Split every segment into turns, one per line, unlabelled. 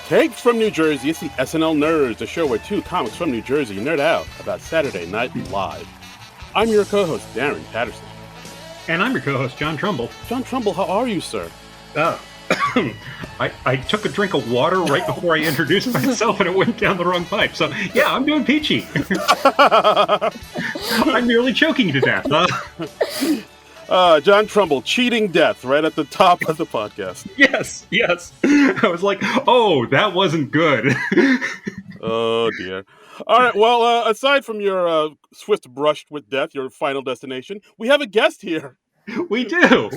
Takes from New Jersey, it's the SNL Nerds, the show where two comics from New Jersey nerd out about Saturday Night Live. I'm your co-host, Darren Patterson.
And I'm your co-host, John Trumbull.
John Trumbull, how are you, sir?
I took a drink of water right before I introduced myself and it went down the wrong pipe. So, yeah, I'm doing peachy. I'm nearly choking to death.
John Trumbull, cheating death right at the top of the podcast.
Yes. I was like, oh, that wasn't good.
Oh, dear. All right, well, aside from your swift brush with death, your final destination, we have a guest here.
We do.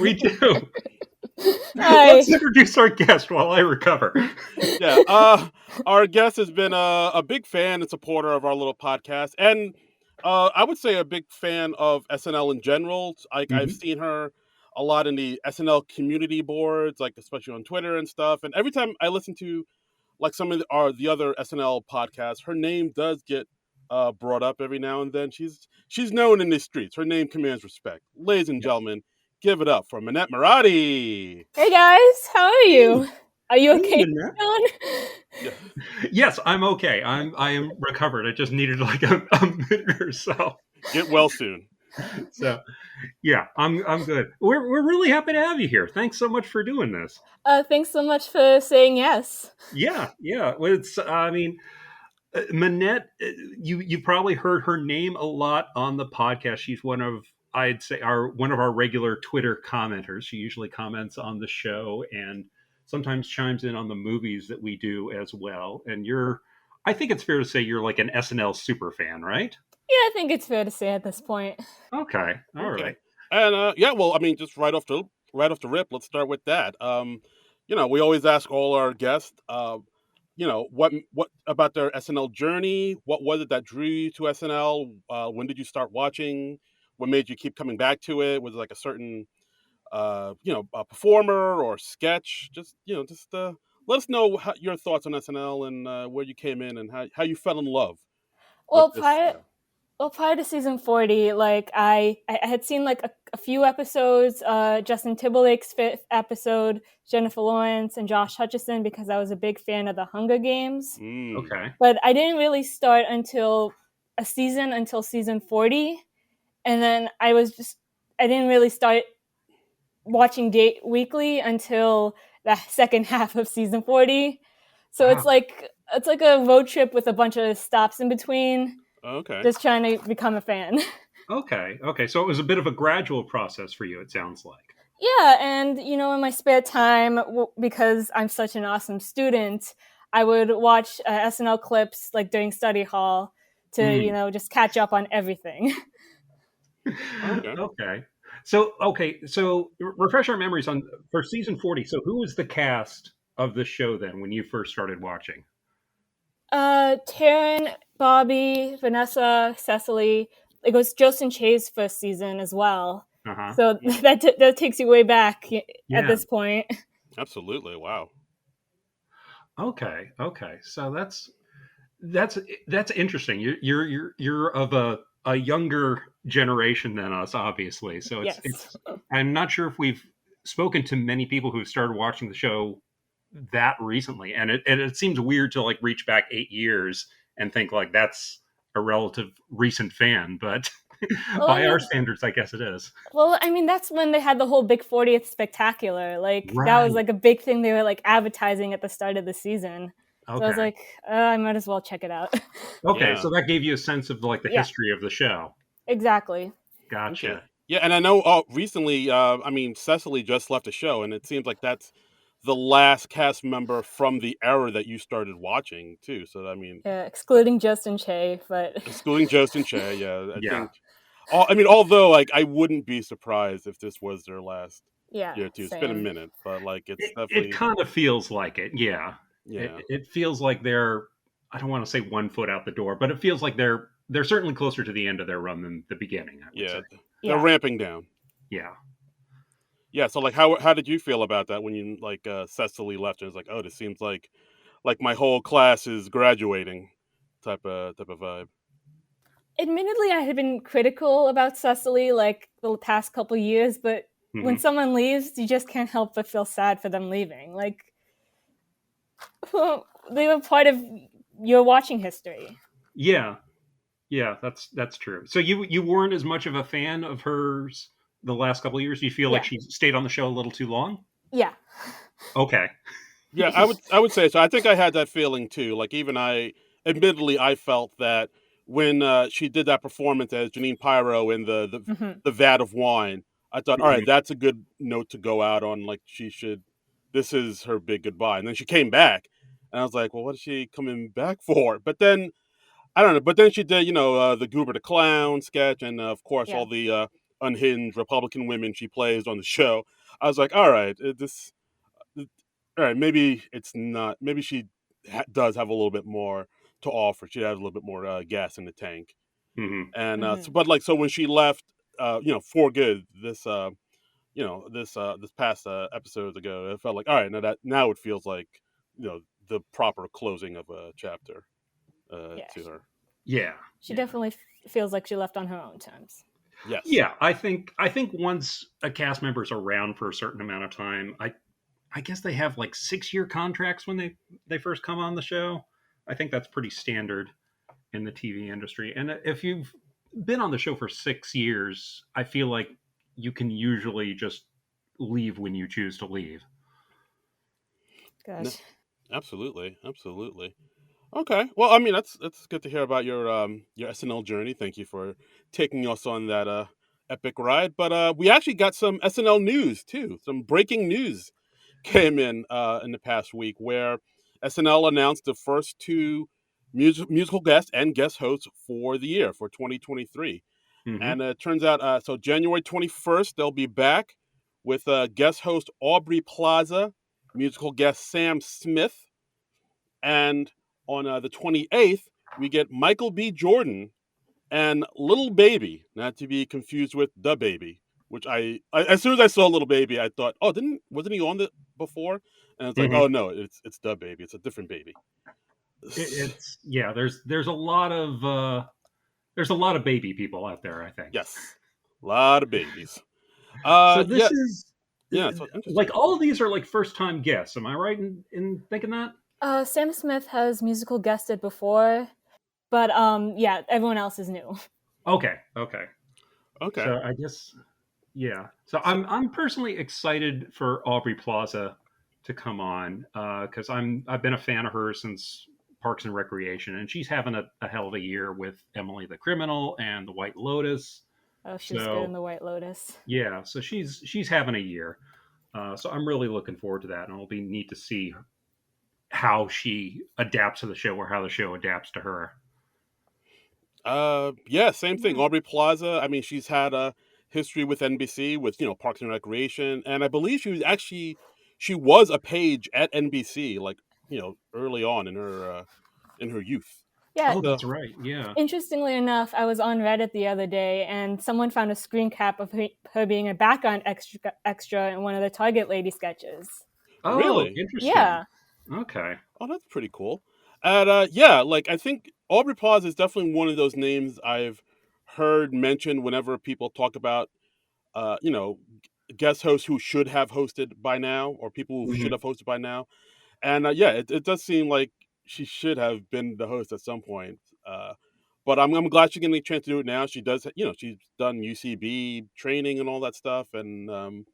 Hi.
Let's introduce our guest while I recover.
Yeah, our guest has been a big fan and supporter of our little podcast, and I would say a big fan of SNL in general. I've seen her a lot in the SNL community boards, like especially on Twitter and stuff. And every time I listen to like some of the other SNL podcasts, her name does get brought up every now and then. She's known in the streets. Her name commands respect. Ladies and gentlemen, give it up for Monette Moradi.
Hey guys, how are you? Are you okay, John?
Yeah.
Yes, I'm okay. I am recovered. I just needed like a minute or so.
Get well soon.
So, yeah, I'm good. We're really happy to have you here. Thanks so much for doing this.
Thanks so much for saying yes.
Yeah. Well, Monette, you probably heard her name a lot on the podcast. She's one of our regular Twitter commenters. She usually comments on the show and sometimes chimes in on the movies that we do as well. And I think it's fair to say you're like an SNL super fan, right?
Yeah, I think it's fair to say at this point.
Okay. All right.
And well, I mean, just right off the rip, let's start with that. We always ask all our guests, what about their SNL journey? What was it that drew you to SNL? When did you start watching? What made you keep coming back to it? Was it like a certain, a performer or sketch? Just let us know your thoughts on SNL and where you came in and how you fell in love.
Well, prior to season 40, like I had seen like a few episodes, Justin Timberlake's 5th episode, Jennifer Lawrence and Josh Hutcherson, because I was a big fan of the Hunger Games.
Okay.
But I didn't really start until season 40. And then I didn't really start watching weekly until the second half of season 40. So
Wow.
it's like a road trip with a bunch of stops in between.
Okay.
Just trying to become a fan.
Okay. So it was a bit of a gradual process for you, it sounds like.
Yeah, and in my spare time, because I'm such an awesome student, I would watch SNL clips like during study hall to just catch up on everything.
Okay. So refresh our memories for season 40. So who was the cast of the show then when you first started watching?
Taryn, Bobby, Vanessa, Cecily. It was Justin Che's first season as well.
Uh-huh.
So that takes you way back at this point.
Absolutely. Wow.
Okay. So that's interesting. You're of a younger generation than us, obviously. So it's I'm not sure if we've spoken to many people who've started watching the show that recently, and it seems weird to like reach back 8 years and think like that's a relative recent fan, but by our standards, I guess it is.
Well, I mean, that's when they had the whole Big 40th Spectacular. Like
Right.
That was like a big thing they were like advertising at the start of the season.
Okay.
So I was like, I might as well check it out.
Okay,
Yeah.
So that gave you a sense of like the history of the show.
Exactly.
Gotcha.
Okay. Yeah, and I know recently, Cecily just left the show, and it seems like that's the last cast member from the era that you started watching too. So I mean,
excluding Justin Che, but
excluding Justin Che, yeah, I
Yeah.
think. Although like I wouldn't be surprised if this was their last year too. It's been a
same.
minute, but like it's definitely
It kind of feels like it. Yeah.
yeah.
It feels like they're, I don't want to say 1 foot out the door, but it feels like they're certainly closer to the end of their run than the beginning, I would say.
They're ramping down.
Yeah.
Yeah, so like how did you feel about that when you like Cecily left and it's like, oh, this seems like my whole class is graduating type of vibe.
Admittedly, I had been critical about Cecily like the past couple years, but when someone leaves, you just can't help but feel sad for them leaving. Like, they were part of your watching history.
Yeah, yeah, that's true. So you weren't as much of a fan of hers the last couple of years. You feel like
Yeah.
she stayed on the show a little too long?
Yeah.
Okay.
Yeah, I would say so. I think I had that feeling too. Like even admittedly, I felt that when she did that performance as Janine Pyro in
Hmm.
the vat of wine, I thought, all right,
Mhm.
that's a good note to go out on. Like she should, this is her big goodbye. And then she came back, and I was like, well, what is she coming back for? But then I don't know. But then she did, the Goober the Clown sketch, and of course
Yeah.
all the unhinged Republican women she plays on the show. I was like, all right, all right, maybe it's not. Maybe she does have a little bit more to offer. She has a little bit more gas in the tank.
Mhm.
And
Hmm.
but like so when she left, for good, this past episodes ago, it felt like all right. Now it feels like the proper closing of a chapter
Yeah.
to her.
Yeah.
She
Yeah.
definitely feels like she left on her own terms.
Yes.
Yeah, I think once a cast member's around for a certain amount of time, I guess they have like 6-year contracts when they first come on the show. I think that's pretty standard in the TV industry. And if you've been on the show for 6 years, I feel like you can usually just leave when you choose to leave.
No,
Gosh.
absolutely, absolutely. Okay. Well, I mean, that's good to hear about your SNL journey. Thank you for taking us on that epic ride. But we actually got some SNL news too. Some breaking news came in the past week where SNL announced the first two musical guests and guest hosts for the year for 2023.
Hmm.
And it turns out so January 21st they'll be back with guest host Aubrey Plaza, musical guest Sam Smith, and on the 28th, we get Michael B. Jordan and Little Baby, not to be confused with The Baby, which as soon as I saw Little Baby, I thought, oh, wasn't he on the before? And it's like,
Hmm.
oh no, it's The Baby. It's a different baby.
It's yeah. There's a lot of baby people out there. I think.
Yes, a lot of babies.
So
Yeah,
this is
yeah, so
like
interesting.
all of these are like first time guests. Am I right in thinking that?
Sam Smith has musical guested before, but yeah, everyone else is new.
Okay. Okay.
Okay,
So I guess yeah. So
so
I'm personally excited for Aubrey Plaza to come on because I've been a fan of her since Parks and Recreation, and she's having a hell of a year with Emily the Criminal and The White Lotus.
Oh, she was good in
So
The White Lotus.
yeah, so she's having a year. So I'm really looking forward to that, and it'll be neat to see how she adapts to the show or how the show adapts to her.
yeah, same thing.
Yeah.
Aubrey Plaza. I mean, she's had a history with NBC with Parks and Recreation, and I believe she was a page at NBC like early on in her youth.
Yeah.
Oh,
So
that's right. Yeah.
Interestingly enough, I was on Reddit the other day, and someone found a screen cap of her being a background extra in one of the Target Lady sketches.
Oh,
really,
interesting.
Yeah.
Okay.
oh, that's pretty cool. And yeah, like I think Aubrey Plaza is definitely one of those names I've heard mentioned whenever people talk about uh, you know guest hosts who should have hosted by now or people who should
Hmm.
have hosted by now. And yeah, it does seem like she should have been the host at some point. But I'm glad she's getting a chance to do it now. She does, she's done UCB training and all that stuff, and I don't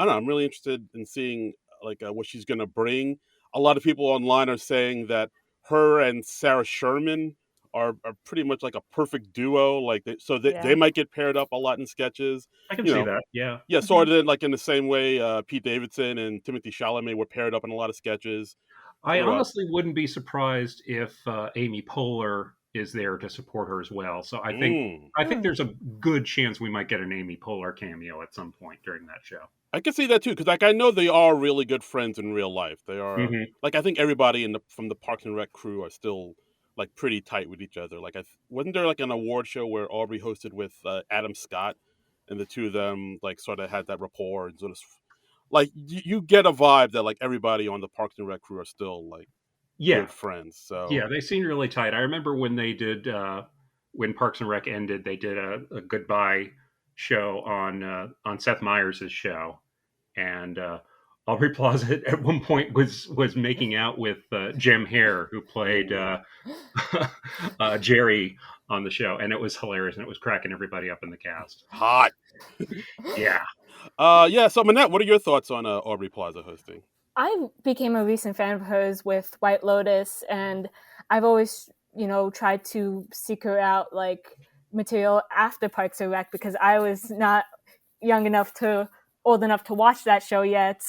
know. I'm really interested in seeing like what she's going to bring. A lot of people online are saying that her and Sarah Sherman are pretty much like a perfect duo. Like they
Yeah.
might get paired up a lot in sketches.
I can
You
see
know,
that. Yeah.
yeah,
Hmm.
sort of like in the same way Pete Davidson and Timothy Chalamet were paired up in a lot of sketches
I
throughout.
honestly wouldn't be surprised if Amy Poehler is there to support her as well. So I think
Mm.
I think
Hmm.
there's a good chance we might get an Amy Poehler cameo at some point during that show.
I can see that too, because like I know they are really good friends in real life. They are
Hmm.
like I think everybody from the Parks and Rec crew are still like pretty tight with each other. Like wasn't there like an award show where Aubrey hosted with Adam Scott, and the two of them like sort of had that rapport and sort of like you get a vibe that like everybody on the Parks and Rec crew are still like
Yeah,
good friends. So
yeah, they seemed really tight. I remember when they did when Parks and Rec ended, they did a goodbye show on Seth Meyers' show, and Aubrey Plaza at one point was making out with Jim Hare, who played Jerry on the show, and it was hilarious, and it was cracking everybody up in the cast.
Hot.
Yeah.
Yeah. So Monette, what are your thoughts on Aubrey Plaza hosting?
I became a recent fan of hers with White Lotus, and I've always, tried to seek her out like material after Parks and Rec because I was not old enough to watch that show yet.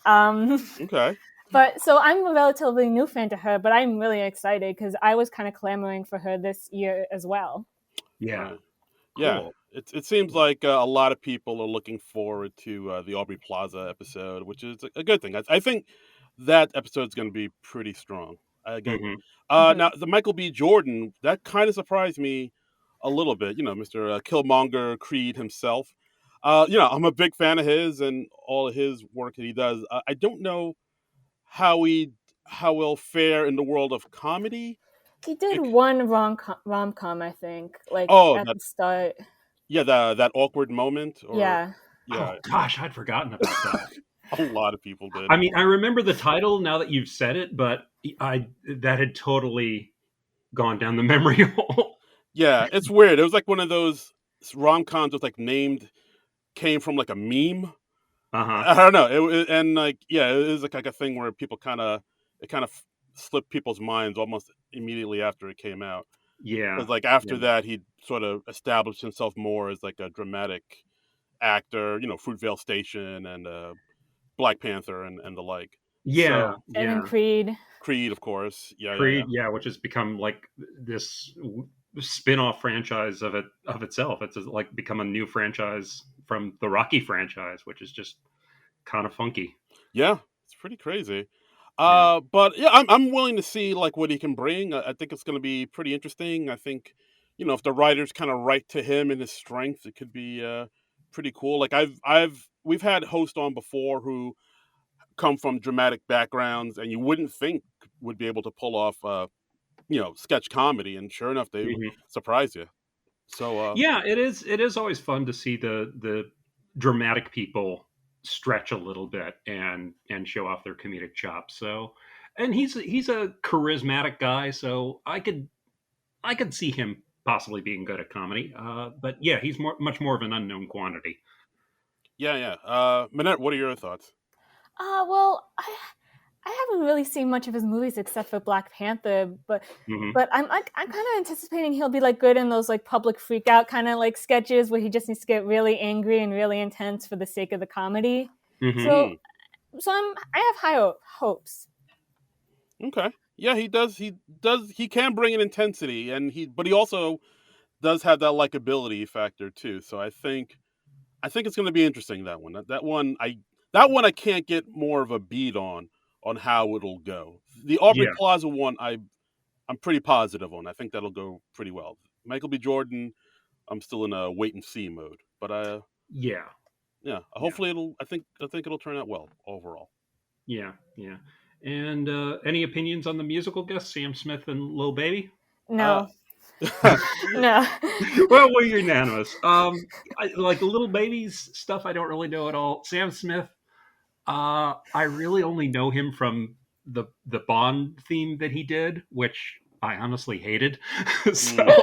Okay.
But so I'm a relatively new fan to her, but I'm really excited because I was kind of clamoring for her this year as well.
Yeah.
Yeah.
Cool.
It seems like a lot of people are looking forward to the Aubrey Plaza episode, which is a good thing. I think that episode's going to be pretty strong. Again, now the Michael B. Jordan, that kind of surprised me a little bit. Mr. Killmonger Creed himself. I'm a big fan of his and all of his work that he does. I don't know how he'll fare in the world of comedy.
He did one rom-com, I think, like
Oh,
at the start.
yeah, that awkward moment, or
Yeah.
yeah,
Oh gosh, I'd forgotten about that.
a lot of people did.
I mean, I remember the title now that you've said it, but that had totally gone down the memory hole.
Yeah, it's weird. It was like one of those rom-coms that's like came from like a meme.
Uh-huh.
I don't know. And like yeah, it is like a thing where it kind of slipped people's minds almost immediately after it came out.
Yeah.
Because like after
Yeah.
that, he sort of established himself more as like a dramatic actor. Fruitvale Station and Black Panther and the like.
Yeah.
So
And then
Yeah.
Creed.
Of course. Yeah.
Creed, yeah, which has become like this spin-off franchise of itself. It's like become a new franchise from the Rocky franchise, which is just kind of funky.
Yeah, it's pretty crazy.
Yeah.
But yeah, I'm willing to see like what he can bring. I think it's going to be pretty interesting. I think, if the writers kind of write to him and his strengths, it could be pretty cool. Like we've had hosts on before who come from dramatic backgrounds, and you wouldn't think would be able to pull off sketch comedy, and sure enough, they
Mhm.
surprise you. So
Yeah, it is. It is always fun to see the dramatic people stretch a little bit and show off their comedic chops. So, and he's a charismatic guy, so I could see him possibly being good at comedy. But yeah, he's much more of an unknown quantity.
yeah. Manette, what are your thoughts?
Well, I haven't really seen much of his movies except for Black Panther, but
Hmm.
but I'm kind of anticipating he'll be like good in those like public freak out kind of like sketches where he just needs to get really angry and really intense for the sake of the comedy.
Hmm.
So I have high hopes.
Okay. Yeah, he does. He can bring an intensity, but he also does have that likability factor too. So I think it's going to be interesting, that one. That one I can't get more of a beat on how it'll go. The Aubrey
Yeah,
Plaza one I'm pretty positive on. I think that'll go pretty well. Michael B. Jordan, I'm still in a wait and see mode, but
yeah,
yeah,
yeah,
hopefully I think it'll turn out well overall.
yeah. And any opinions on the musical guests, Sam Smith and Lil Baby?
Uh,
No, no.
Well, we're unanimous. Like Little Baby's stuff, I don't really know at all. Sam Smith, I really only know him from the Bond theme that he did, which I honestly hated. So
mm.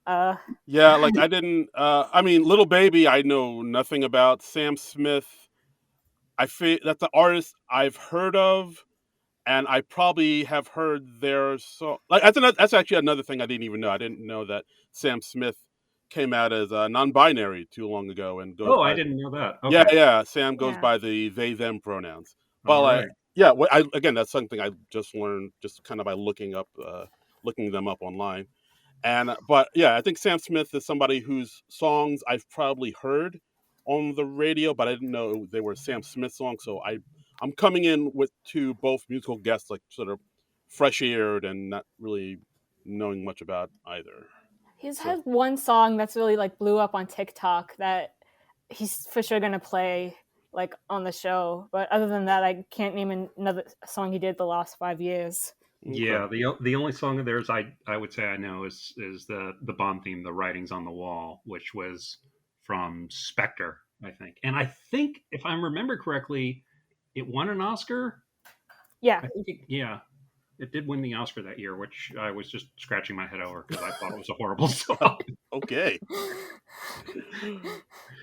uh,
Yeah, like I didn't. I mean, Little Baby, I know nothing about. Sam Smith, I feel that's an artist I've heard of, and I probably have heard their song. Like that's actually another thing I didn't even know. I didn't know that Sam Smith came out as non-binary too long ago and goes
oh, I
by.
didn't know that.
Yeah,
Okay,
yeah. Sam goes
yeah.
by the they them pronouns.
all
Well,
right.
yeah. Again, that's something I just learned just kind of by looking them up online. And but yeah, I think Sam Smith is somebody whose songs I've probably heard on the radio, but I didn't know they were Sam Smith songs. So I'm coming in with two both musical guests, like sort of fresh eared and not really knowing much about either.
He's
So
had one song that's really like blew up on TikTok that he's for sure gonna play like on the show. But other than that, I can't name another song he did the last 5 years.
okay,
Yeah, the only song of theirs I would say I know is the Bond theme, "The Writings on the Wall," which was from Spectre, I think. And I think if I remember correctly, it won an Oscar.
Yeah.
I think it did win the Oscar that year, which I was just scratching my head over because I thought it was a horrible song.
Okay.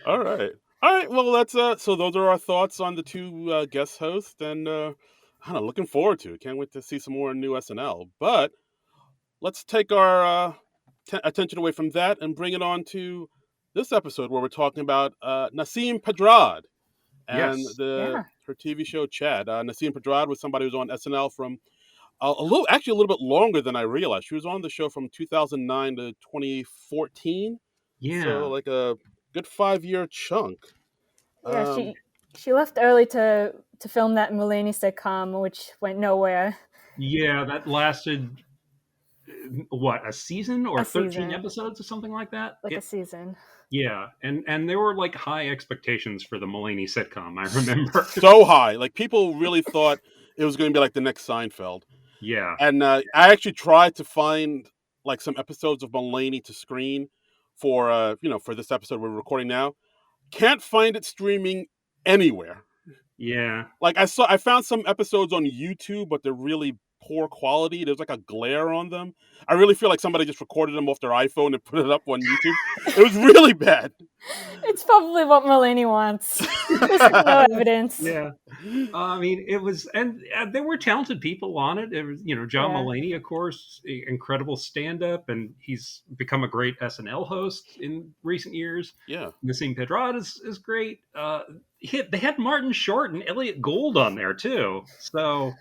All right. All right. Well, that's so those are our thoughts on the two guest hosts, and I don't know, looking forward to it. Can't wait to see some more new SNL. But let's take our attention away from that and bring it on to this episode where we're talking about Nasim Pedrad and
Yes.
her TV show Chad. Nasim Pedrad was somebody who was on SNL from actually a little bit longer than I realized. She was on the show from 2009 to 2014, so
Yeah.
like a good 5-year chunk.
Yeah, she left early to film that Mulaney sitcom, which went nowhere.
Yeah, that lasted what, a season or
A
13
season.
episodes or something like that?
Like a season.
Yeah, and there were like high expectations for the Mulaney sitcom. I remember.
So high, like people really thought it was going to be like the next Seinfeld.
Yeah.
And I actually tried to find like some episodes of Mulaney to screen for for this episode we're recording now. Can't find it streaming anywhere.
Yeah.
Like I found some episodes on YouTube, but they're really poor quality. There's like a glare on them. I really feel like somebody just recorded them off their iPhone and put it up on YouTube. It was really bad.
It's probably what Mulaney wants. There's no evidence.
Yeah. I mean, it was, and there were talented people on it. It was, John Mulaney, of course, incredible stand-up, and he's become a great SNL host in recent years.
Yeah.
Nasim Pedrad is great. They had Martin Short and Elliot Gould on there too. So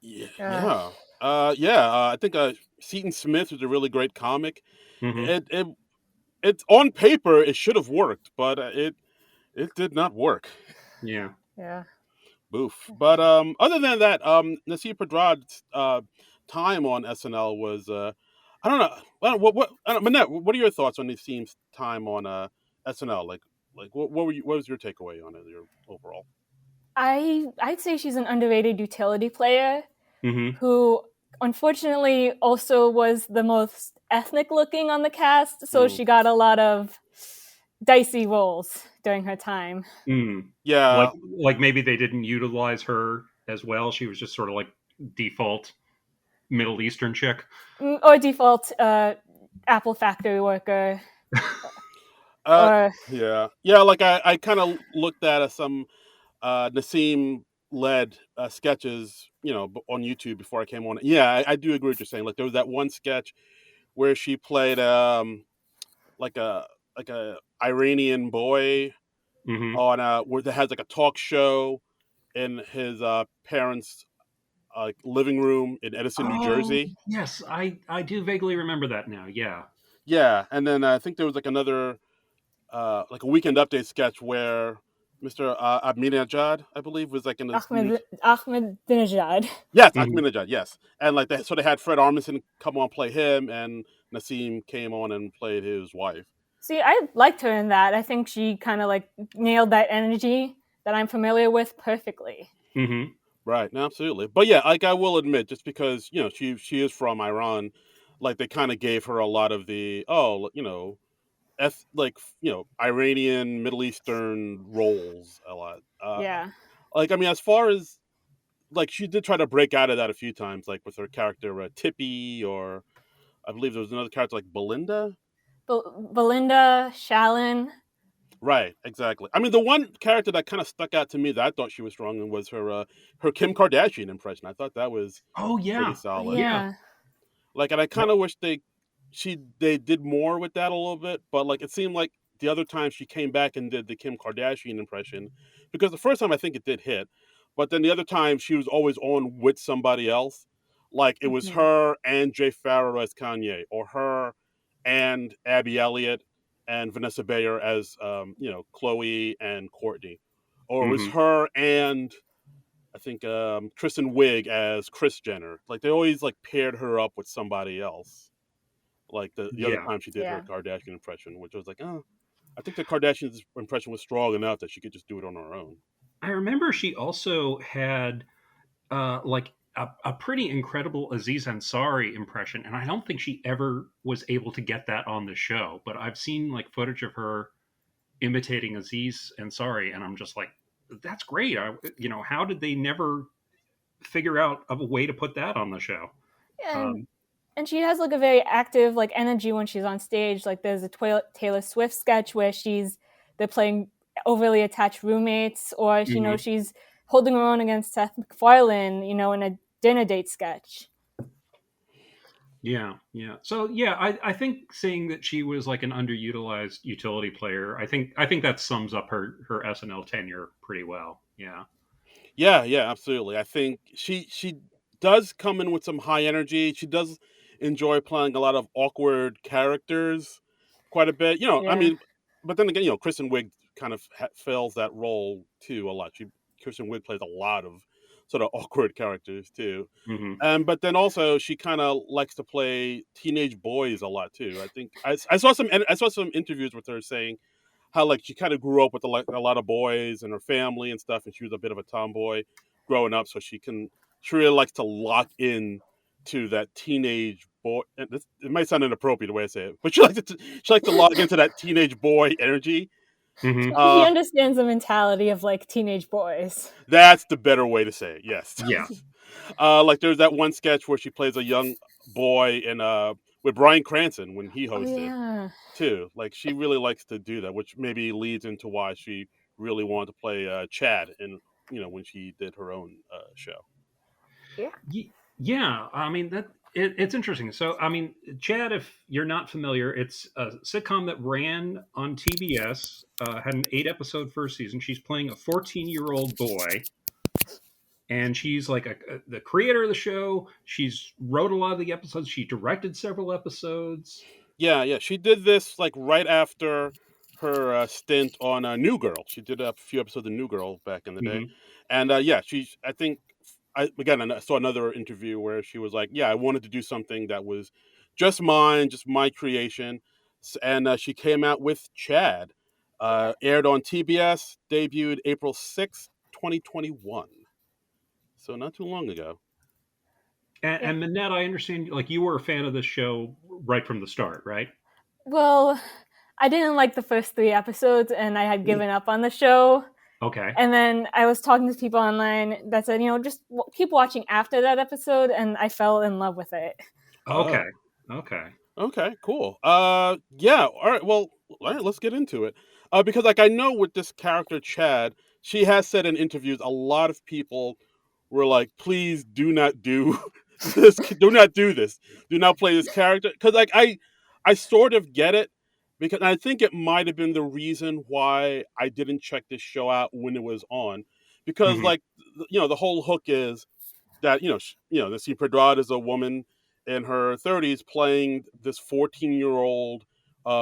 yeah. I think Seton Smith was a really great comic.
Mm-hmm.
It's on paper it should have worked, but it did not work.
Yeah.
Boof. But other than that, Nasim Pedrad's time on SNL was I don't know. Monette, what are your thoughts on Nasim's time on SNL? Like what was your takeaway on it? Your overall?
I'd say she's an underrated utility player
Mm-hmm.
who unfortunately also was the most ethnic looking on the cast, so she got a lot of dicey roles during her time.
Yeah.
Like maybe they didn't utilize her as well. She was just sort of like default Middle Eastern chick.
Or default Apple factory worker.
Yeah. Like I kind of looked at some Nasim led sketches, on YouTube before I came on. Yeah, I do agree with you saying. Like there was that one sketch where she played like a Iranian boy on where that has like a talk show in his parents' living room in Edison, New Jersey.
Yes, I do vaguely remember that now. Yeah.
Yeah, and then I think there was like another like a Weekend Update sketch where Mr. Ahmadinejad, I believe, was like in the
Ahmadinejad.
Yes, Ahmadinejad, yes. And like so they had Fred Armisen come on play him, and Nasim came on and played his wife.
See, I liked her in that. I think she kind of like nailed that energy that I'm familiar with perfectly.
Mm-hmm.
Right, no, absolutely. But yeah, like I will admit, just because she is from Iran, like they kind of gave her a lot of the Iranian, Middle Eastern roles a lot.
Yeah.
Like I mean, as far as like she did try to break out of that a few times, like with her character Tippy, or I believe there was another character like Belinda.
Belinda, Shallon.
Right, exactly. I mean, the one character that kind of stuck out to me that I thought she was strong in was her Kim Kardashian impression. I thought that was pretty solid.
Yeah.
Like, and I kind of wish they did more with that a little bit, but like it seemed like the other time she came back and did the Kim Kardashian impression, because the first time I think it did hit, but then the other time she was always on with somebody else. Like it was her and Jay Farrow as Kanye, or her and Abby Elliott and Vanessa Bayer as Chloe and Courtney, or it was her and I think Kristen Wiig as Kris Jenner. Like they always like paired her up with somebody else. Like the other time she did her Kardashian impression, which was like, oh, I think the Kardashian impression was strong enough that she could just do it on her own.
I remember she also had like a pretty incredible Aziz Ansari impression, and I don't think she ever was able to get that on the show. But I've seen like footage of her imitating Aziz Ansari, and I'm just like, that's great. How did they never figure out a way to put that on the show?
And she has like a very active like energy when she's on stage. Like there's a Taylor Swift sketch where they're playing overly attached roommates, or she's holding her own against Seth MacFarlane, in a dinner date sketch.
Yeah. So yeah, I think saying that she was like an underutilized utility player, I think that sums up her SNL tenure pretty well. Yeah.
Yeah, absolutely. I think she does come in with some high energy. She does enjoy playing a lot of awkward characters quite a bit. I
Yeah.
mean, but then again, Kristen Wiig kind of fills that role too a lot. Kristen Wiig plays a lot of sort of awkward characters too.
Mm-hmm.
But then also she kind of likes to play teenage boys a lot too. I think I saw some interviews with her saying how like she kind of grew up with a lot of boys and her family and stuff, and she was a bit of a tomboy growing up, so she really likes to lock in to that teenage boy. And it might sound inappropriate the way I say it, but she likes to log into that teenage boy energy.
Mm-hmm.
He understands the mentality of like teenage boys.
That's the better way to say it. Yes.
Yeah.
Like there's that one sketch where she plays a young boy in with Bryan Cranston when he
Oh
hosted
yeah.
too. Like she really likes to do that, which maybe leads into why she really wanted to play Chad in when she did her own show.
Yeah.
Yeah. I mean it's interesting. So I mean, Chad, if you're not familiar, it's a sitcom that ran on TBS. Had an 8-episode first season. She's playing a 14-year-old boy, and she's like the creator of the show. She's wrote a lot of the episodes. She directed several episodes.
Yeah. She did this like right after her stint on New Girl. She did a few episodes of New Girl back in the day,
Mm-hmm.
and yeah, she's. I think I saw another interview where she was like, "Yeah, I wanted to do something that was just mine, just my creation," and she came out with Chad. Aired on TBS, debuted April 6th, 2021. So not too long ago.
Yeah.
And Manette, I understand like you were a fan of this show right from the start, right?
Well, I didn't like the first 3 episodes, and I had given up on the show.
Okay.
And then I was talking to people online that said, just keep watching after that episode, and I fell in love with it.
Okay.
Oh.
Okay.
Okay, cool. Yeah, all right. Well, all right, let's get into it. Because like I know with this character Chad, she has said in interviews a lot of people were like, "Please do not do this. Do not do this. Do not play this character." Because like I sort of get it because I think it might have been the reason why I didn't check this show out when it was on, because
Mm-hmm.
like the whole hook is that Nasim Pedrad is a woman in her 30s playing this 14-year-old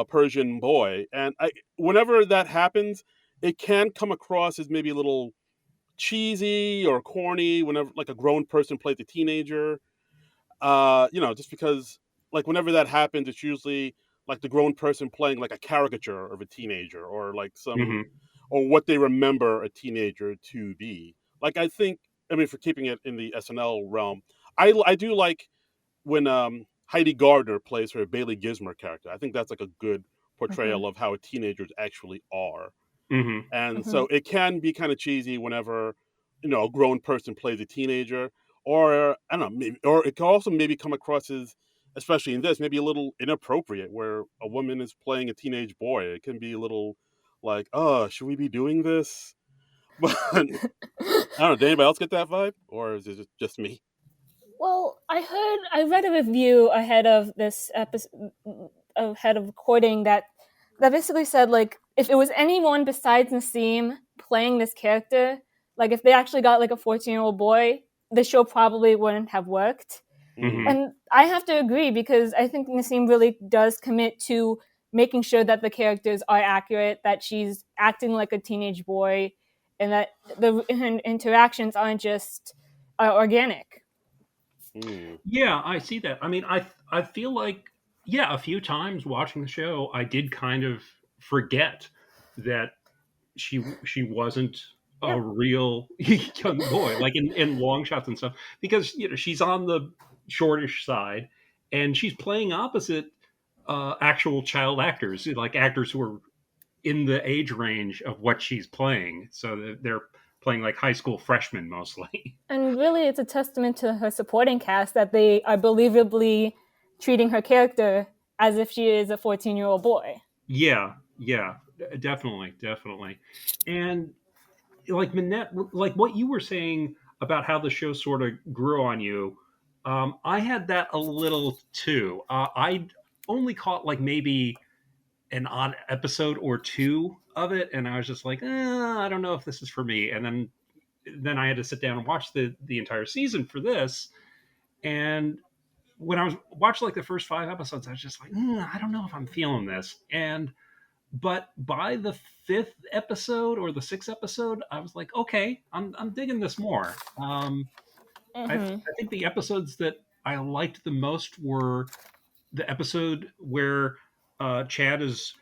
Persian boy, and whenever that happens, it can come across as maybe a little cheesy or corny whenever like a grown person plays a teenager. Just because like whenever that happens, it's usually like the grown person playing like a caricature of a teenager or like some
Mm-hmm.
or what they remember a teenager to be. Like I mean, for keeping it in the SNL realm, I do like when Heidi Gardner plays her Bailey Gizmer character. I think that's like a good
Mm-hmm.
portrayal of how teenagers actually are.
Mm-hmm.
And
Mm-hmm.
so it can be kind of cheesy whenever a grown person plays a teenager, or I don't know, maybe, or it can also maybe come across as, especially in this, maybe a little inappropriate where a woman is playing a teenage boy. It can be a little like, oh, should we be doing this? But I don't know. Did anybody else get that vibe, or is it just me?
Well, I read a review ahead of this episode, ahead of recording, that basically said like if it was anyone besides Nassim playing this character, like if they actually got like a 14-year-old boy, the show probably wouldn't have worked.
Mm-hmm.
Mm,
And I have to agree because I think Nassim really does commit to making sure that the characters are accurate, that she's acting like a teenage boy, and that the interactions aren't just organic.
mm,
Yeah, I see that. I mean, I feel like yeah, a few times watching the show, I did kind of forget that she wasn't a
Yeah.
real young boy, like in long shots and stuff, because she's on the shortish side, and she's playing opposite actual child actors, like actors who are in the age range of what she's playing. So they're playing like high school freshmen mostly.
And really, it's a testament to her supporting cast that they are believably treating her character as if she is a 14-year-old boy.
Yeah, definitely. And like Minette, like what you were saying about how the show sort of grew on you, I had that a little too. I only caught like maybe an odd episode or two of it, and I was just like, I don't know if this is for me. And then I had to sit down and watch the entire season for this. And when I was watching like the first 5 episodes, I was just like, I don't know if I'm feeling this. But by the fifth episode or the sixth episode, I was like, okay, I'm digging this more. I think the episodes that I liked the most were the episode where Chad is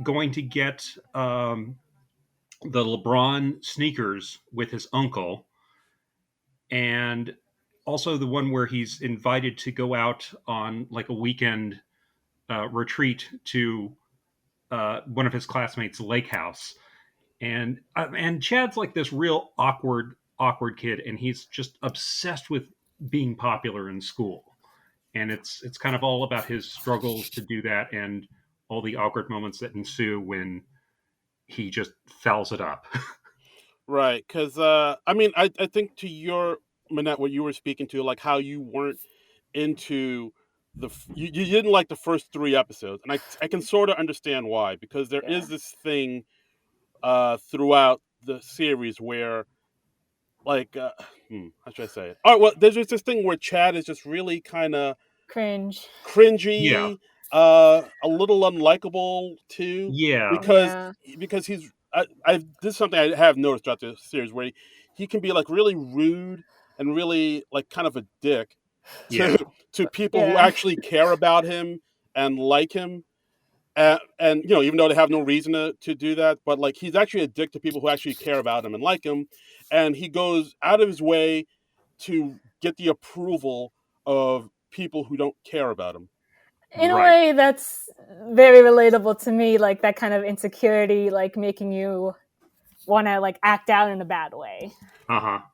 going to get the LeBron sneakers with his uncle, and also the one where he's invited to go out on like a weekend retreat to one of his classmates' lake house, and Chad's like this real awkward kid, and he's just obsessed with being popular in school, and it's kind of all about his struggles to do that and all the awkward moments that ensue when he just fouls it up.
Right, because I mean, I think to your Manette, what you were speaking to, like how you weren't into you didn't like the first 3 episodes, and I can sort of understand why, because there is this thing throughout the series where like how should I say it? Oh well, there's just this thing where Chad is just really kind of
Cringe.
Yeah,
cringy, a little unlikable too,
yeah,
because I this is something I have noticed throughout the series where he can be like really rude and really like kind of a dick
yeah,
to to people who actually care about him and like him. And even though they have no reason to do that, but like he's actually a dick to people who actually care about him and like him, and he goes out of his way to get the approval of people who don't care about him.
In a
right.
way, that's very relatable to me, like that kind of insecurity, like making you want to like act out in a bad way.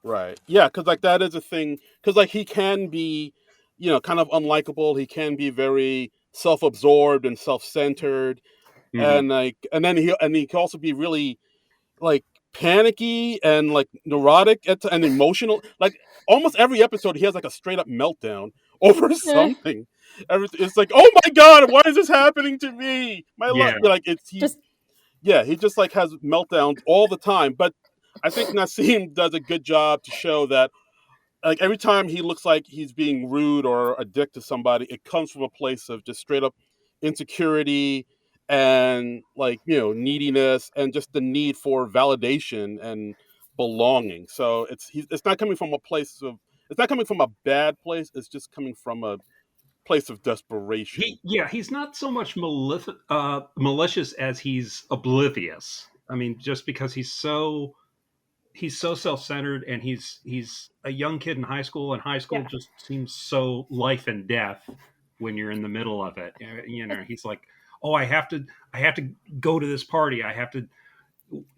Right. Yeah, because like that is a thing. Because like he can be, kind of unlikable. He can be very self-absorbed and self-centered,
Hmm.
and he can also be really like panicky and like neurotic and emotional. Like almost every episode, he has like a straight up meltdown over something. It's like, oh my god, why is this happening to me? My life,
Yeah,
like
Just
he just like has meltdowns all the time. But I think Nassim does a good job to show that like every time he looks like he's being rude or a dick to somebody, it comes from a place of just straight up insecurity and like neediness and just the need for validation and belonging. So it's not coming from a place of it's not coming from a bad place. It's just coming from a place of desperation.
he's not so much malicious as he's oblivious. I mean, just because he's so self-centered, and he's a young kid in high school, and high school
yeah,
just seems so life and death when you're in the middle of it. He's like, oh, I have to go to this party, I have to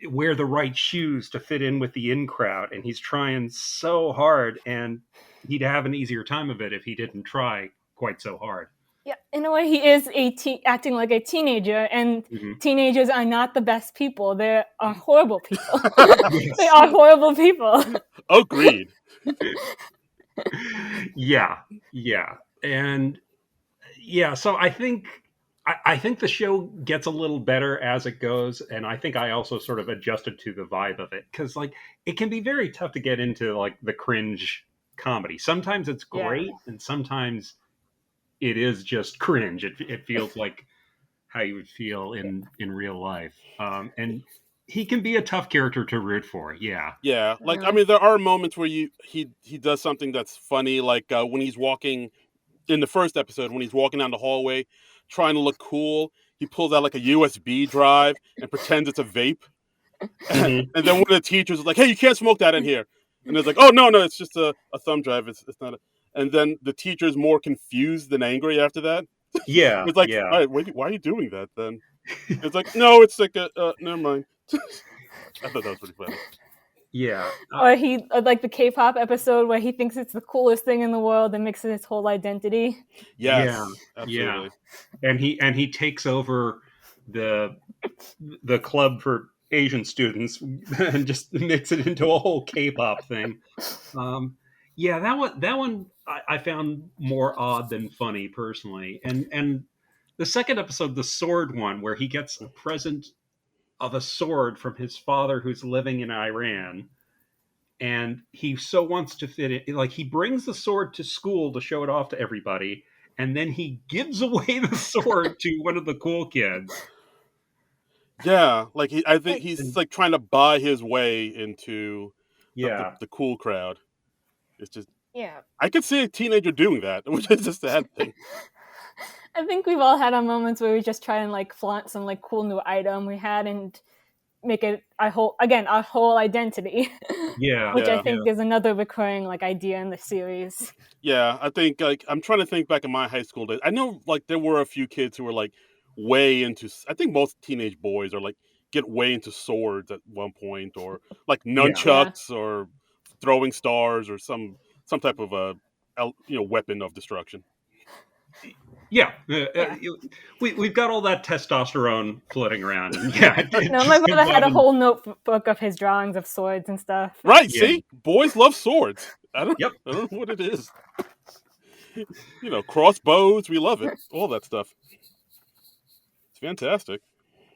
wear the right shoes to fit in with the in crowd, and he's trying so hard, and he'd have an easier time of it if he didn't try quite so hard.
yeah. In a way, he is acting like a teenager, and
Hmm.
teenagers are not the best people. They are horrible people. They
Yes.
are horrible people.
Agreed.
Yeah, yeah, and yeah. So I think the show gets a little better as it goes, and I think I also sort of adjusted to the vibe of it, because like it can be very tough to get into like the cringe comedy. Sometimes it's
Yeah.
great, and sometimes it is just cringe. It feels like how you would feel in real life, and he can be a tough character to root for. Yeah.
Yeah, like I mean, there are moments where he does something that's funny, like when he's walking in the first episode when he's walking down the hallway trying to look cool. He pulls out like a USB drive and pretends it's a vape, and
Hmm.
then one of the teachers is like, "Hey, you can't smoke that in here," and it's like, "Oh no, it's just a thumb drive. It's not." And then the teacher's more confused than angry after that.
Yeah,
It's like,
yeah.
all right, why are you doing that then? It's like, no, it's like never mind. I thought that was pretty funny.
Yeah.
Or he like the K-pop episode where he thinks it's the coolest thing in the world and makes it his whole identity.
Yeah.
Yes,
Yeah.
absolutely.
And he takes over the club for Asian students and just makes it into a whole K-pop thing. Yeah, that one I found more odd than funny personally. And the second episode, the sword one, where he gets a present of a sword from his father who's living in Iran, and he so wants to fit it. Like he brings the sword to school to show it off to everybody, and then he gives away the sword to one of the cool kids.
Yeah, like I think
Like,
he's like trying to buy his way into
Yeah,
the cool crowd. It's just
yeah.
I could see a teenager doing that, which is just a sad thing.
I think we've all had our moments where we just try and like flaunt some like cool new item we had and make it our whole identity.
yeah,
Which I
Yeah.
think is another recurring like idea in the series.
Yeah, I think like I'm trying to think back in my high school days. I know like there were a few kids who were like way into. I think most teenage boys are like get way into swords at one point, or like
yeah,
Yeah.
nunchucks, or throwing stars, or some type of weapon of destruction.
yeah.
Yeah.
We've got all that testosterone floating around, and yeah, it
No, my
just
brother had a
involving.
whole notebook of his drawings of swords and stuff.
Right?
Yeah,
See, boys love swords.
yep,
I don't know what it is. Crossbows. We love it. All that stuff. It's fantastic.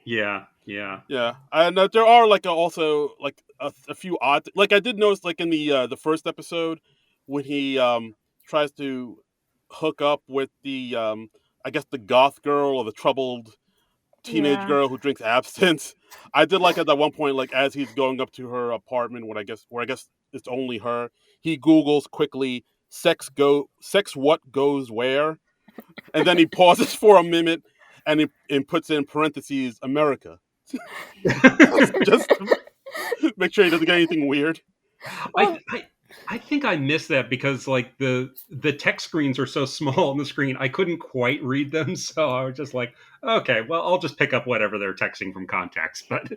yeah, yeah.
Yeah, and there are like also like a few odd, like I did notice like in the first episode when he tries to hook up with the I guess the goth girl or the troubled teenage
Yeah.
girl who drinks absinthe. I did like at that one point, like as he's going up to her apartment, where I guess it's only her, he Googles quickly sex what goes where, and then he pauses for a minute and puts in parentheses America. just to make sure he doesn't get anything weird.
I,
Well,
I I think I missed that because like the text screens are so small on the screen, I couldn't quite read them. So I was just like, okay, well, I'll just pick up whatever they're texting from context. But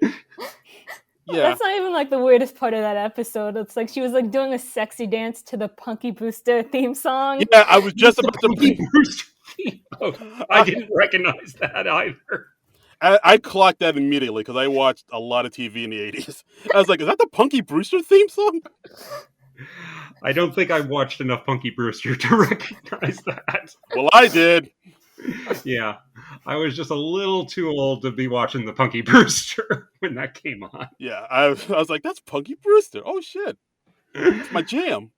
Yeah,
that's not even like the weirdest part of that episode. It's like she was like doing a sexy dance to the Punky Brewster theme song.
yeah. I was just
the
about to
Punky
bring.
Brewster theme. Oh, I didn't recognize that either.
I clocked that immediately because I watched a lot of TV in the '80s. I was like, "Is that the Punky Brewster theme song?"
I don't think I watched enough Punky Brewster to recognize that.
Well, I did.
Yeah, I was just a little too old to be watching the Punky Brewster when that came on.
Yeah, I was like, "That's Punky Brewster." Oh shit, it's my jam.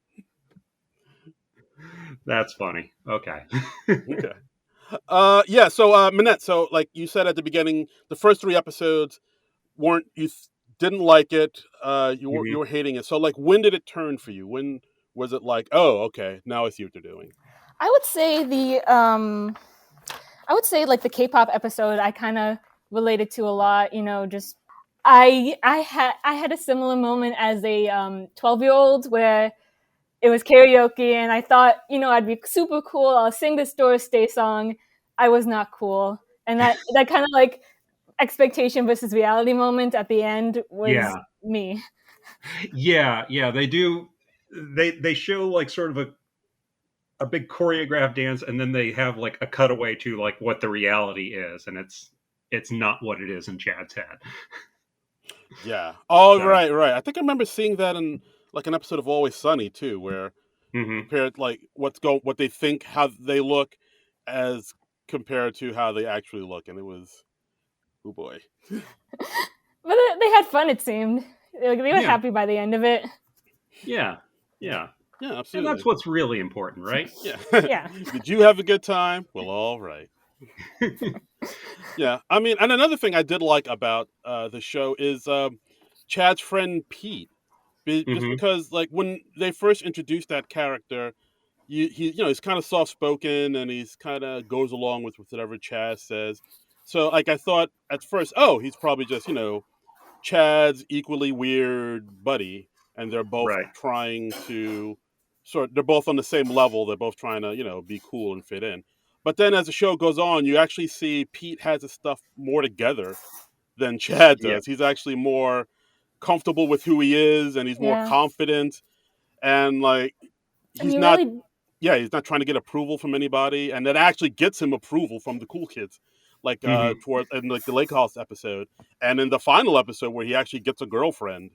That's funny. Okay.
Okay. Yeah. So, Manette. So, like you said at the beginning, the first 3 episodes weren't didn't like it. You
Mhm.
were hating it. So, like, when did it turn for you? When was it like, oh, okay, now I see what they're doing?
I would say like the K-pop episode I kind of related to a lot, just I had a similar moment as a 12-year-old where it was karaoke and I thought, I'd be super cool. I'll sing this Doris Day song. I was not cool. And that kind of like expectation versus reality moment at the end was
Yeah.
me.
Yeah. They do. They show like sort of a big choreographed dance, and then they have like a cutaway to like what the reality is, and it's not what it is in Chad's head.
Yeah. Oh,
So,
right. I think I remember seeing that in like an episode of Always Sunny too, where
mhm.
compared like what they think how they look as compared to how they actually look, and it was oh boy.
But they had fun, it seemed. Like, they were
Yeah,
happy by the end of it.
yeah, yeah.
Yeah,
And that's
absolutely.
what's really important, right?
Yeah.
Yeah.
Did you have a good time? Well, all right. Yeah, I mean, and another thing I did like about the show is Chad's friend Pete. Just
Hmm.
because, like, when they first introduced that character, he's kind of soft spoken and he's kind of goes along with whatever Chad says. So, like, I thought at first, oh, he's probably just Chad's equally weird buddy, and they're both
Right.
trying to they're both on the same level. They're both trying to be cool and fit in. But then as the show goes on, you actually see Pete has his stuff more together than Chad
Yeah.
does. He's actually more comfortable with who he is, and he's more confident, and like he's not.
Really...
Yeah, he's not trying to get approval from anybody, and that actually gets him approval from the cool kids, like toward in like the Lake House episode, and in the final episode where he actually gets a girlfriend,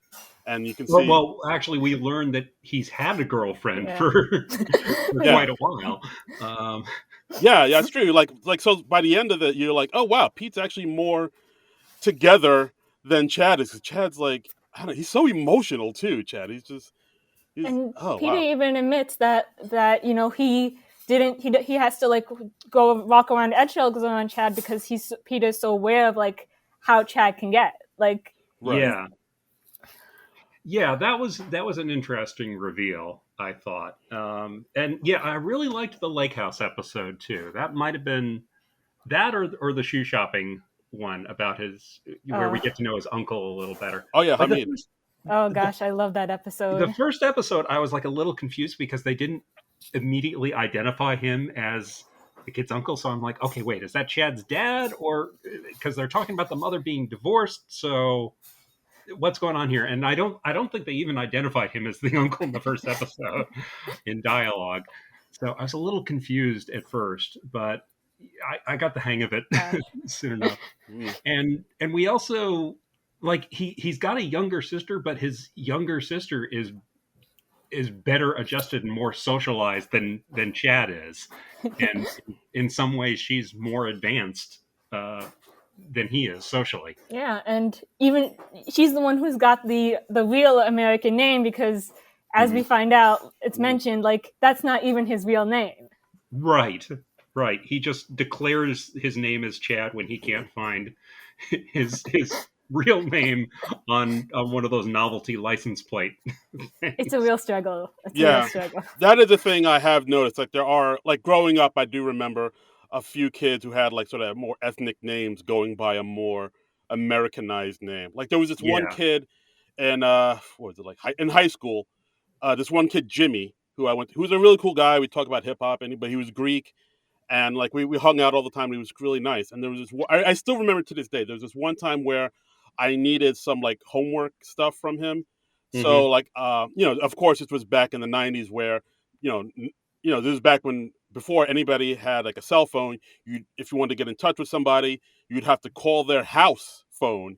and you can see.
Well, actually, we learned that he's had a girlfriend for quite a while.
Yeah, it's true. Like so by the end of it, you're like, oh wow, Pete's actually more together than Chad is. 'Cause Chad's like, I don't know, he's so emotional too. Chad,
and Peter even admits that he has to like go walk around eggshells on Chad because Peter's so aware of like how Chad can get like.
Right. Yeah, that was an interesting reveal, I thought. And yeah, I really liked the Lake House episode too. That might have been that or the shoe shopping one about where we get to know his uncle a little better.
Oh yeah,
oh gosh, I love that episode.
The first episode, I was like a little confused because they didn't immediately identify him as the kid's uncle. So I'm like, okay, wait, is that Chad's dad? Or because they're talking about the mother being divorced, so what's going on here? And I don't think they even identified him as the uncle in the first episode in dialogue. So I was a little confused at first, but I got the hang of it soon enough. And we also like he's got a younger sister, but his younger sister is better adjusted and more socialized than Chad is, and in some ways she's more advanced than he is socially.
Yeah, and even she's the one who's got the real American name because, as we find out, it's mentioned like that's not even his real name.
Right. He just declares his name as Chad when he can't find his real name on one of those novelty license plate things.
It's a real struggle.
That is the thing I have noticed. Like there are, like growing up, I do remember a few kids who had like sort of more ethnic names going by a more Americanized name. Like there was this one kid in what was it, like in high school, this one kid Jimmy who was a really cool guy. We talk about hip hop, but he was Greek. And like we hung out all the time. And he was really nice. And there was this. I still remember to this day. There was this one time where I needed some like homework stuff from him. So like of course it was back in the 90s where this was back when before anybody had like a cell phone. If you wanted to get in touch with somebody, you'd have to call their house phone,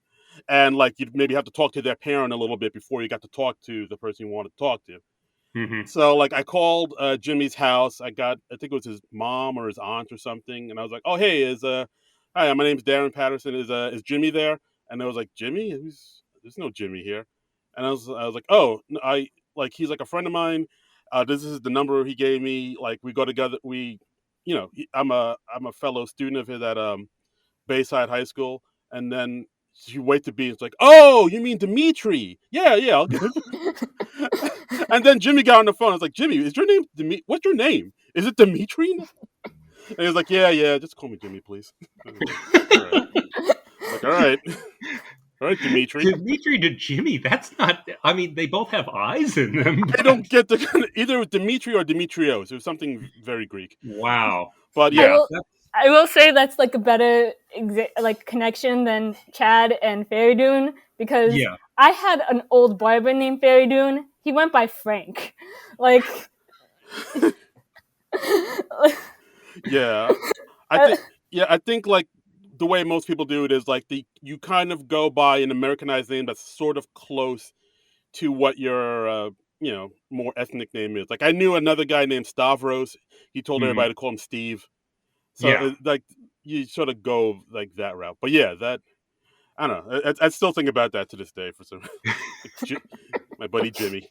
and like you'd maybe have to talk to their parent a little bit before you got to talk to the person you wanted to talk to. So like I called Jimmy's house. I think it was his mom or his aunt or something, and I was like, "Oh hey, hi, my name's Darren Patterson. Is Jimmy there?" And I was like, "Jimmy? There's no Jimmy here." And I was like, "Oh, he's like a friend of mine. This is the number he gave me. Like we go together. I'm a fellow student of his at Bayside High School." And then you wait to be. It's like, "Oh, you mean Dimitri? Yeah, I'll get it." And then Jimmy got on the phone. I was like, "Jimmy, is your name Dimitri? What's your name? Is it Dimitri?" And he was like, "Yeah, just call me Jimmy, please." All right, Dimitri.
Dimitri to Jimmy. That's not. I mean, they both have eyes in them.
They don't get either with Dimitri or Dimitrios. It was something very Greek.
Wow.
But yeah,
I will say that's like a better connection than Chad and Faridun because I had an old barber named Faridun. He went by Frank. Like,
I think like the way most people do it is like you kind of go by an Americanized name that's sort of close to what your more ethnic name is. Like I knew another guy named Stavros. He told everybody to call him Steve. So like you sort of go like that route. But yeah, that I don't know. I still think about that to this day for some my buddy Jimmy.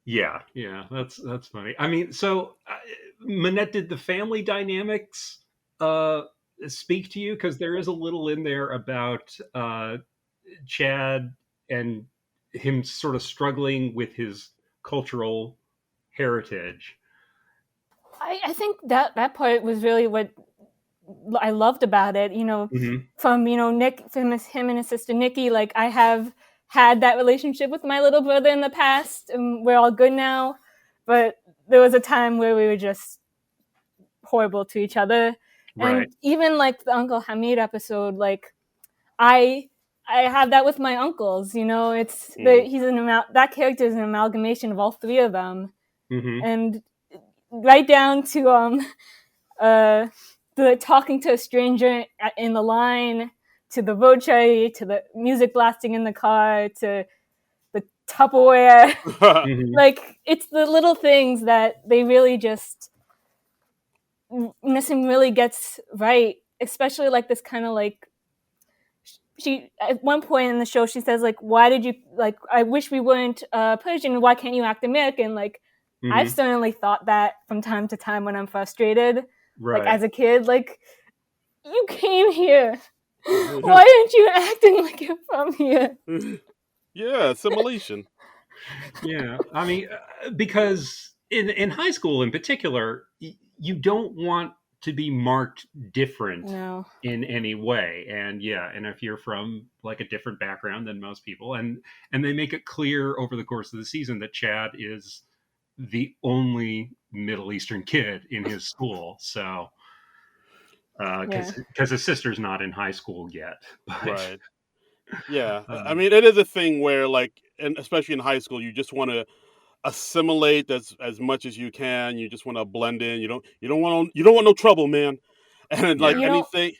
Yeah, that's funny. I mean, so Monette, did the family dynamics speak to you? Because there is a little in there about Chad and him sort of struggling with his cultural heritage.
I think that part was really what I loved about it. From Nick, from him and his sister Nikki. Like I have had that relationship with my little brother in the past, and we're all good now. But there was a time where we were just horrible to each other.
Right.
And even like the Uncle Hamid episode, like I have that with my uncles. It's that character is an amalgamation of all three of them, and right down to the talking to a stranger in the line, to the voce, to the music blasting in the car, to the Tupperware. Like, it's the little things that they really just Nissim really gets right, especially like this kind of like, she at one point in the show she says like, why did you, like, I wish we weren't Persian, why can't you act American? Like, I've certainly thought that from time to time when I'm frustrated, like as a kid, like, you came here, why aren't you acting like you're from here?
Yeah, assimilation.
Yeah, I mean, because in high school in particular, you don't want to be marked different in any way. And and if you're from like a different background than most people, and they make it clear over the course of the season that Chad is the only Middle Eastern kid in his school. So because his sister's not in high school yet. But,
right. Yeah, I mean, it is a thing where, like, and especially in high school, you just want to assimilate as much as you can. You just want to blend in. You don't want no trouble, man. And like anything,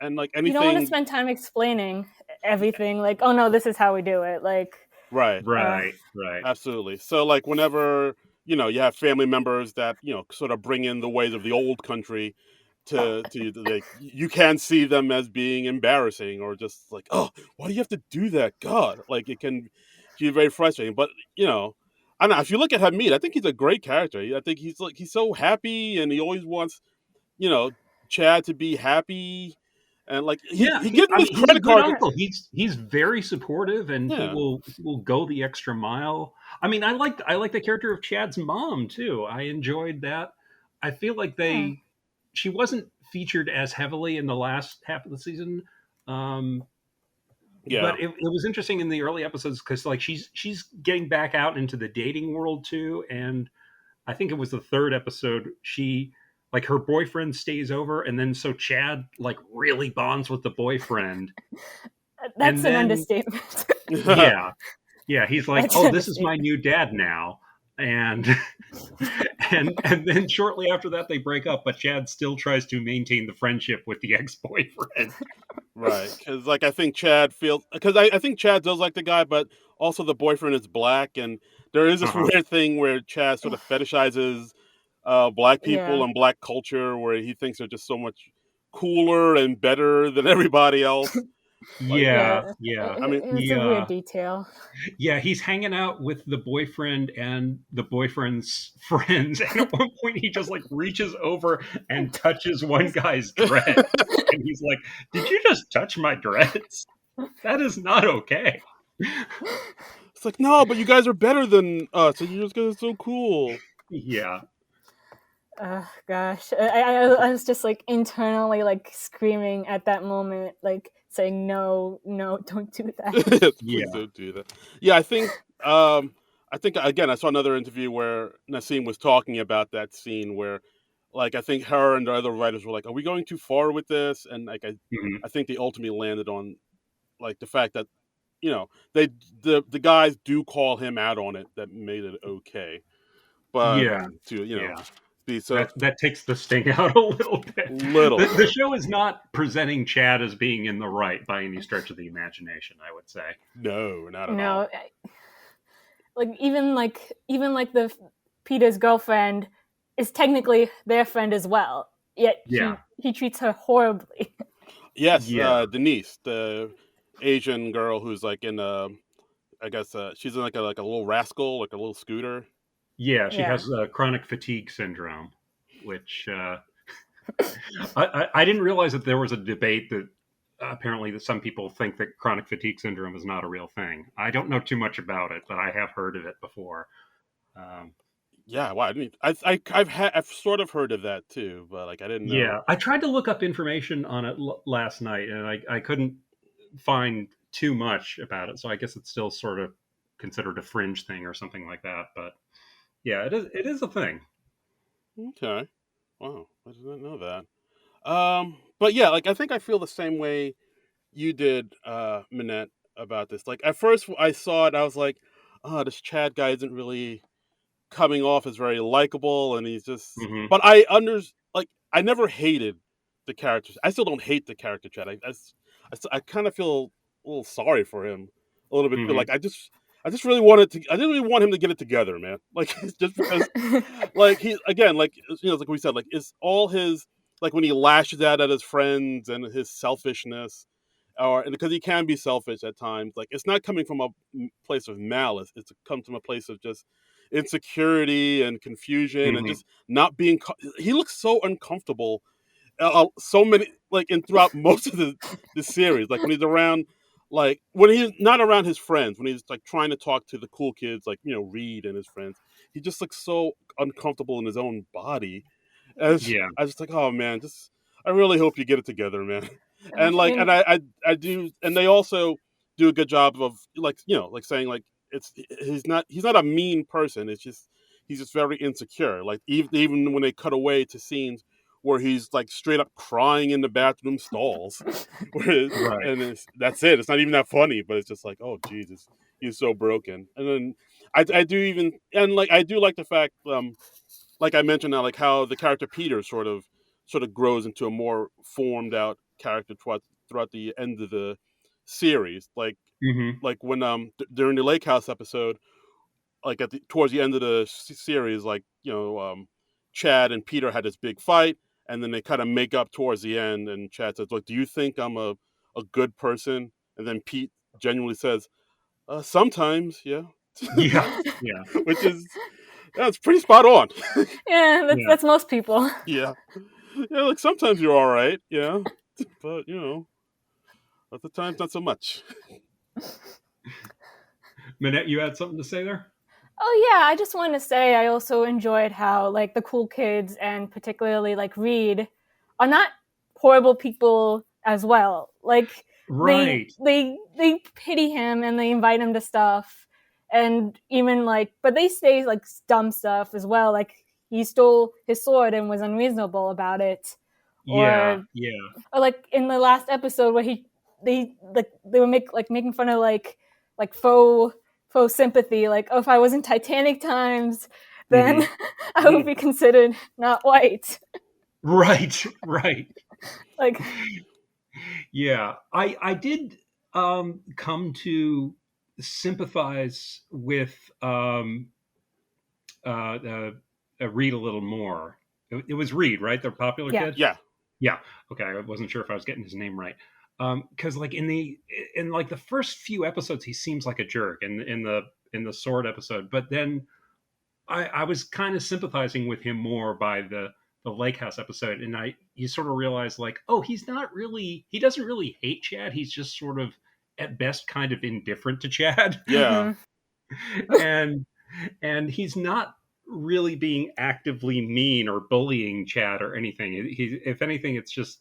and like anything,
you don't want to spend time explaining everything. Like, oh no, this is how we do it. Like,
right, absolutely. So like whenever you have family members that sort of bring in the ways of the old country, to like, you can see them as being embarrassing or just like, oh, why do you have to do that? God, like it can be very frustrating. But I don't know. If you look at Hamid, I think he's a great character. I think he's so happy, and he always wants Chad to be happy, and like he gives him his
he's a
credit
good
card.
uncle. He's very supportive, and he will go the extra mile. I mean, I like the character of Chad's mom too. I enjoyed that. I feel like she wasn't featured as heavily in the last half of the season. But it was interesting in the early episodes because like she's getting back out into the dating world too, and I think it was the third episode, she like her boyfriend stays over, and then so Chad like really bonds with the boyfriend.
That's an understatement.
Yeah, he's like, oh, this is my new dad now. And and then shortly after that they break up, but Chad still tries to maintain the friendship with the ex-boyfriend.
Right, because like I think Chad does like the guy, but also the boyfriend is black, and there is this weird thing where Chad sort of fetishizes black people and black culture, where he thinks they're just so much cooler and better than everybody else.
Yeah.
I mean, it's a weird detail.
Yeah, he's hanging out with the boyfriend and the boyfriend's friends, and at one point he just like reaches over and touches one guy's dread, and he's like, "Did you just touch my dreads? That is not okay."
It's like, no, but you guys are better than us, and you just guys are so cool.
Yeah.
Gosh, I was just like internally like screaming at that moment, like saying no, don't do that.
Please don't do that. Yeah, I think again I saw another interview where Nassim was talking about that scene where, like, I think her and the other writers were like, are we going too far with this? And like I think they ultimately landed on like the fact that the guys do call him out on it, that made it okay. But be so
that takes the sting out a little bit. The show is not presenting Chad as being in the right by any stretch of the imagination, I would say.
No, not at all.
Like even the Peter's girlfriend is technically their friend as well, yet he treats her horribly.
Yes, Denise, the Asian girl who's like in I guess she's in like a little rascal, like a little scooter.
Yeah, she has chronic fatigue syndrome, which I didn't realize that there was a debate that apparently that some people think that chronic fatigue syndrome is not a real thing. I don't know too much about it, but I have heard of it before.
Yeah, wow. I mean, I've sort of heard of that too, but like I didn't know.
Yeah, I tried to look up information on it last night, and I couldn't find too much about it. So I guess it's still sort of considered a fringe thing or something like that. But Yeah, it is a thing.
Okay. Wow, I did not know that. But yeah, like I think I feel the same way you did, Minette, about this. Like at first I saw it, I was like, oh, this Chad guy isn't really coming off as very likable, and he's just.
Mm-hmm.
But like I never hated the character. I still don't hate the character Chad. I kind of feel a little sorry for him a little bit too.
Mm-hmm.
Like I just really wanted to. I didn't really want him to get it together, man. Like just because, like he again, like like we said, like it's all his like when he lashes out at his friends and his selfishness, or and because he can be selfish at times. Like it's not coming from a place of malice. It's comes from a place of just insecurity and confusion and
Mm-hmm.
just not being. He looks so uncomfortable. So many like in throughout most of the series. Like when he's around, like when he's not around his friends, when he's like trying to talk to the cool kids, like Reed and his friends, he just looks so uncomfortable in his own body. As
Yeah.
I was like, oh man, just I really hope you get it together, man. And like,
And
I do, and they also do a good job of like like saying like he's not a mean person. It's just he's just very insecure. Like even when they cut away to scenes where he's like straight up crying in the bathroom stalls,
Right.
and that's it. It's not even that funny, but it's just like, oh Jesus, he's so broken. And then I do even and like I do like the fact like I mentioned now, like how the character Peter sort of grows into a more formed out character throughout the end of the series.
Mm-hmm.
Like when during the Lake House episode, like towards the end of the series, like Chad and Peter had this big fight, and then they kind of make up towards the end, and Chad says, "Look, do you think I'm a good person?" And then Pete genuinely says, "Sometimes, yeah,"
Yeah. Yeah.
which is that's pretty spot on.
yeah,
Yeah.
that's most people.
Yeah. Yeah, like sometimes you're all right, yeah, but other times not so much.
Minette, you had something to say there?
Oh yeah, I just want to say I also enjoyed how like the cool kids and particularly like Reed are not horrible people as well. Like
Right.
they pity him and they invite him to stuff, and even like but they say like dumb stuff as well. Like he stole his sword and was unreasonable about it,
Yeah.
or
Yeah.
like in the last episode where they were making fun of like faux sympathy, like, oh, if I was in Titanic times, then
Mm-hmm.
I would be considered not white.
Right. Right.
Like,
Yeah. I did come to sympathize with Reed a little more. It was Reed, right? The popular
yeah,
kid.
Yeah.
Yeah. Okay. I wasn't sure if I was getting his name right. Because like in like the first few episodes, he seems like a jerk in the sword episode, but then I was kind of sympathizing with him more by the lake house episode, and you sort of realize like, oh, he doesn't really hate Chad. He's just sort of at best kind of indifferent to Chad.
Yeah.
and and he's not really being actively mean or bullying Chad or anything. If anything, it's just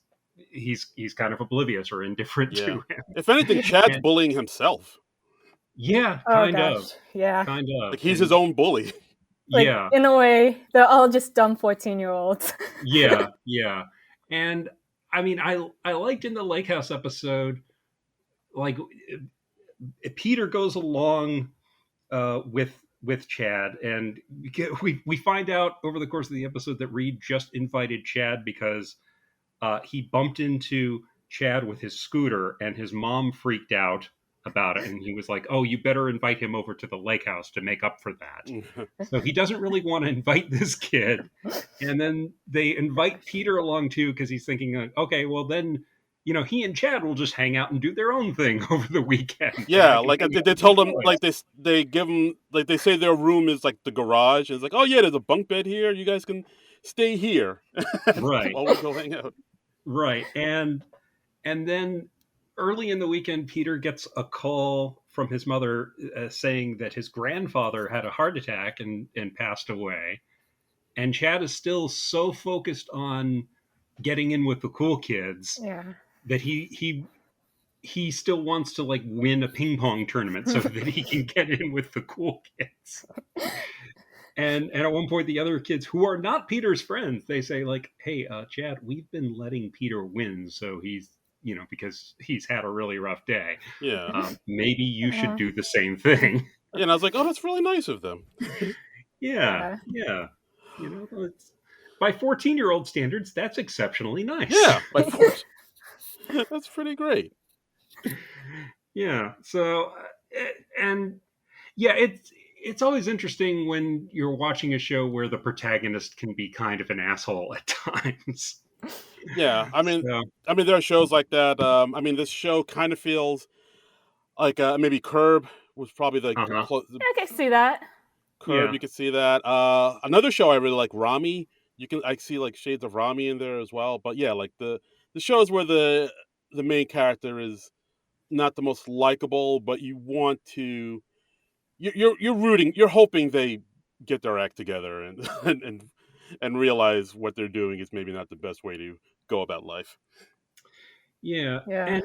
he's kind of oblivious or indifferent
Yeah.
to him.
If anything, Chad's
And
bullying himself.
yeah,
oh gosh, yeah,
kind of,
Like he's his
and
own bully.
like
yeah,
in a way they're all just dumb 14-year-olds.
yeah, yeah. And I mean, I liked in the lake house episode, like Peter goes along with Chad, and we find out over the course of the episode that Reed just invited Chad because he bumped into Chad with his scooter, and his mom freaked out about it, and he was like, "Oh, you better invite him over to the lake house to make up for that." So he doesn't really want to invite this kid, and then they invite Peter along too because he's thinking, "Okay, well then." He and Chad will just hang out and do their own thing over the weekend, and I
Yeah,
can
like
hang out
they
with the
told him,
boys.
like they give him, like they say their room is like the garage. And it's like, oh yeah, there's a bunk bed here. You guys can stay here
Right,
while we go hang out.
right, and then early in the weekend, Peter gets a call from his mother saying that his grandfather had a heart attack and passed away. And Chad is still so focused on getting in with the cool kids
Yeah.
that he still wants to like win a ping pong tournament so that he can get in with the cool kids. And at one point, the other kids who are not Peter's friends, they say like, "Hey, Chad, we've been letting Peter win, so he's because he's had a really rough day.
Yeah.
Maybe you should do the same thing."
Yeah, and I was like, oh, that's really nice of them.
Yeah. It's, by 14-year-old standards, that's exceptionally nice.
Yeah, by force. That's pretty great.
Yeah. So, and yeah, it's always interesting when you're watching a show where the protagonist can be kind of an asshole at times.
Yeah,
So,
there are shows like that. This show kind of feels like maybe Curb was probably the
uh-huh.
I can see that.
Curb.
Yeah.
You can see that. Another show I really like, Rami. I see like shades of Rami in there as well. But yeah, like the shows where the main character is not the most likable, but you want to you're rooting, you're hoping they get their act together and and realize what they're doing is maybe not the best way to go about life.
Yeah.
Yeah.
And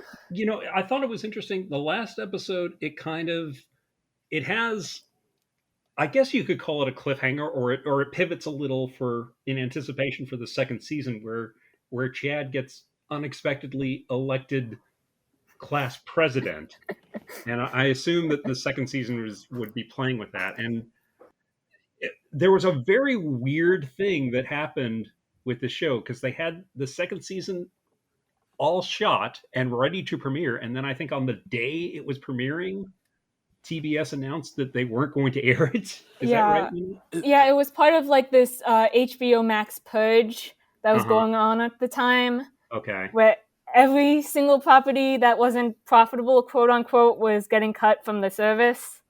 I thought it was interesting. The last episode, it has, I guess you could call it a cliffhanger, or it pivots a little for in anticipation for the second season, where Chad gets unexpectedly elected class president, and I assume that the second season would be playing with that. And there was a very weird thing that happened with the show because they had the second season all shot and ready to premiere, and then I think on the day it was premiering, TBS announced that they weren't going to air it. Is that right?
Yeah, it was part of like this HBO Max purge that was
Uh-huh.
going on at the time,
Okay.
where every single property that wasn't profitable, quote unquote, was getting cut from the service.